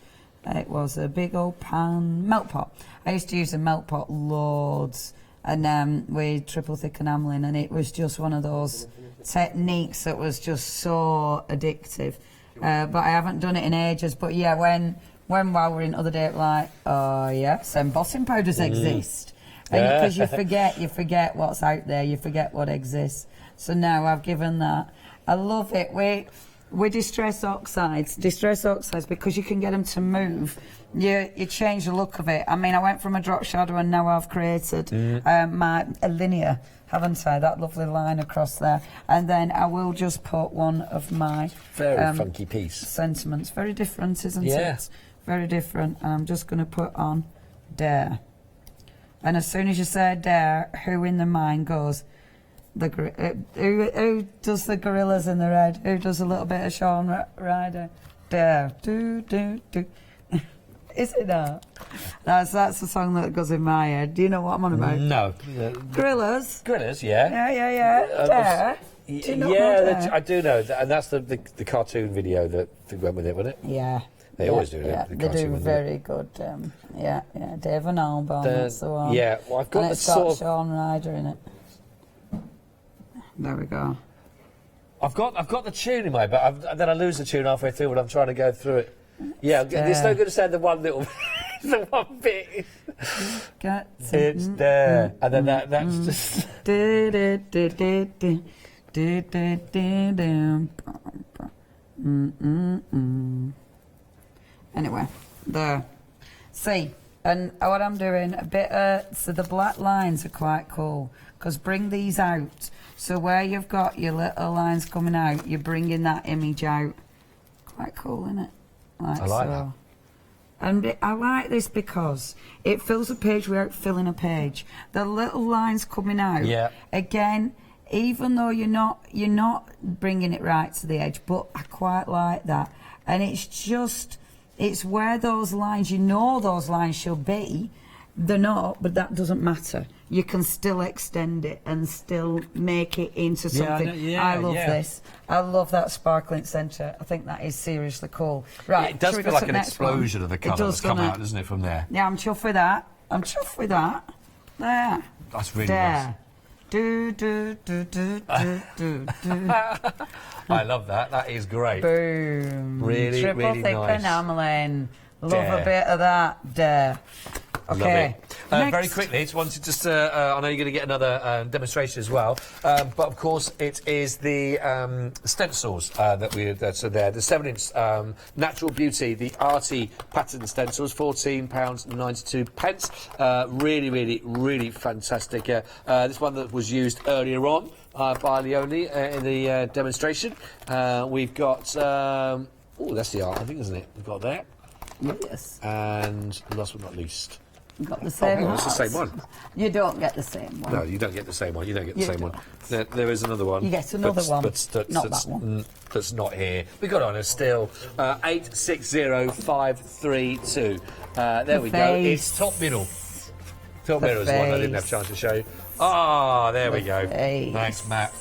It was a big old pan melt pot. I used to use a melt pot loads, and with triple thick enameling, and it was just one of those techniques that was just so addictive. But I haven't done it in ages. But yeah, when while we're in other day, like, oh yes, embossing powders exist, and because you forget what's out there, you forget what exists. So now I've given that. I love it. We distress oxides because you can get them to move. You change the look of it. I mean, I went from a drop shadow and now I've created a linear, haven't I? That lovely line across there. And then I will just put one of my... Very funky piece. Sentiments. Very different, isn't Yeah. it? Very different. And I'm just going to put on dare. And as soon as you say dare, who in the mind goes... who does the gorillas in the red? Who does a little bit of Shaun Ryder? Dare. Do, do, do. Is it that? That's the song that goes in my head. Do you know what I'm on about? No. Gorillas. Gorillas, yeah. Yeah. Dare. Do you not know Dare? I do know. And that's the cartoon video that went with it, wasn't it? Yeah. They always do Yeah, it. The they cartoon do one, very good. Yeah. Dave and Alban, that's the one. Yeah, well, I've got and the it's got sort of... Shaun Ryder in it. There we go. I've got the tune in my but then I lose the tune halfway through when I'm trying to go through it. Yeah, it's no good to say the one little, the one bit. It's there, and then that's just. Anyway, there. See, and what I'm doing a bit. So the black lines are quite cool because bring these out. So where you've got your little lines coming out, you're bringing that image out. Quite cool, isn't it? I like that. And I like this because it fills a page without filling a page. The little lines coming out. Yeah. Again, even though you're not bringing it right to the edge, but I quite like that. And it's where those lines, those lines should be. They're not, but that doesn't matter. You can still extend it and still make it into something. I love this. I love that sparkling centre. I think that is seriously cool. Right, it does feel like an explosion of the colour that's come out, doesn't it, from there? Yeah, I'm chuffed with that. There. That's really there. nice. Do. I love that. That is great. Boom. Really, Triple really thick nice. enameling. Love Dare. a bit of that. Dare. Okay. Very quickly, just wanted just I know you're going to get another demonstration as well, but of course it is the stencils that's there. The 7-inch Natural Beauty, the arty pattern stencils, £14.92. Really fantastic. This one that was used earlier on by Leonie in the demonstration. We've got that's the art, I think, isn't it? We've got that. Yes. And last but not least. You've got the same it's the same one. You don't get the same one. No, you don't get the same one. You don't get the You same don't. one. There is another one. You get another one. Not that's, that one. That's not here. We got on a still 860532. There we go. It's top middle. Top middle is the one I didn't have a chance to show you. Ah, there we go. Face. Thanks, Matt.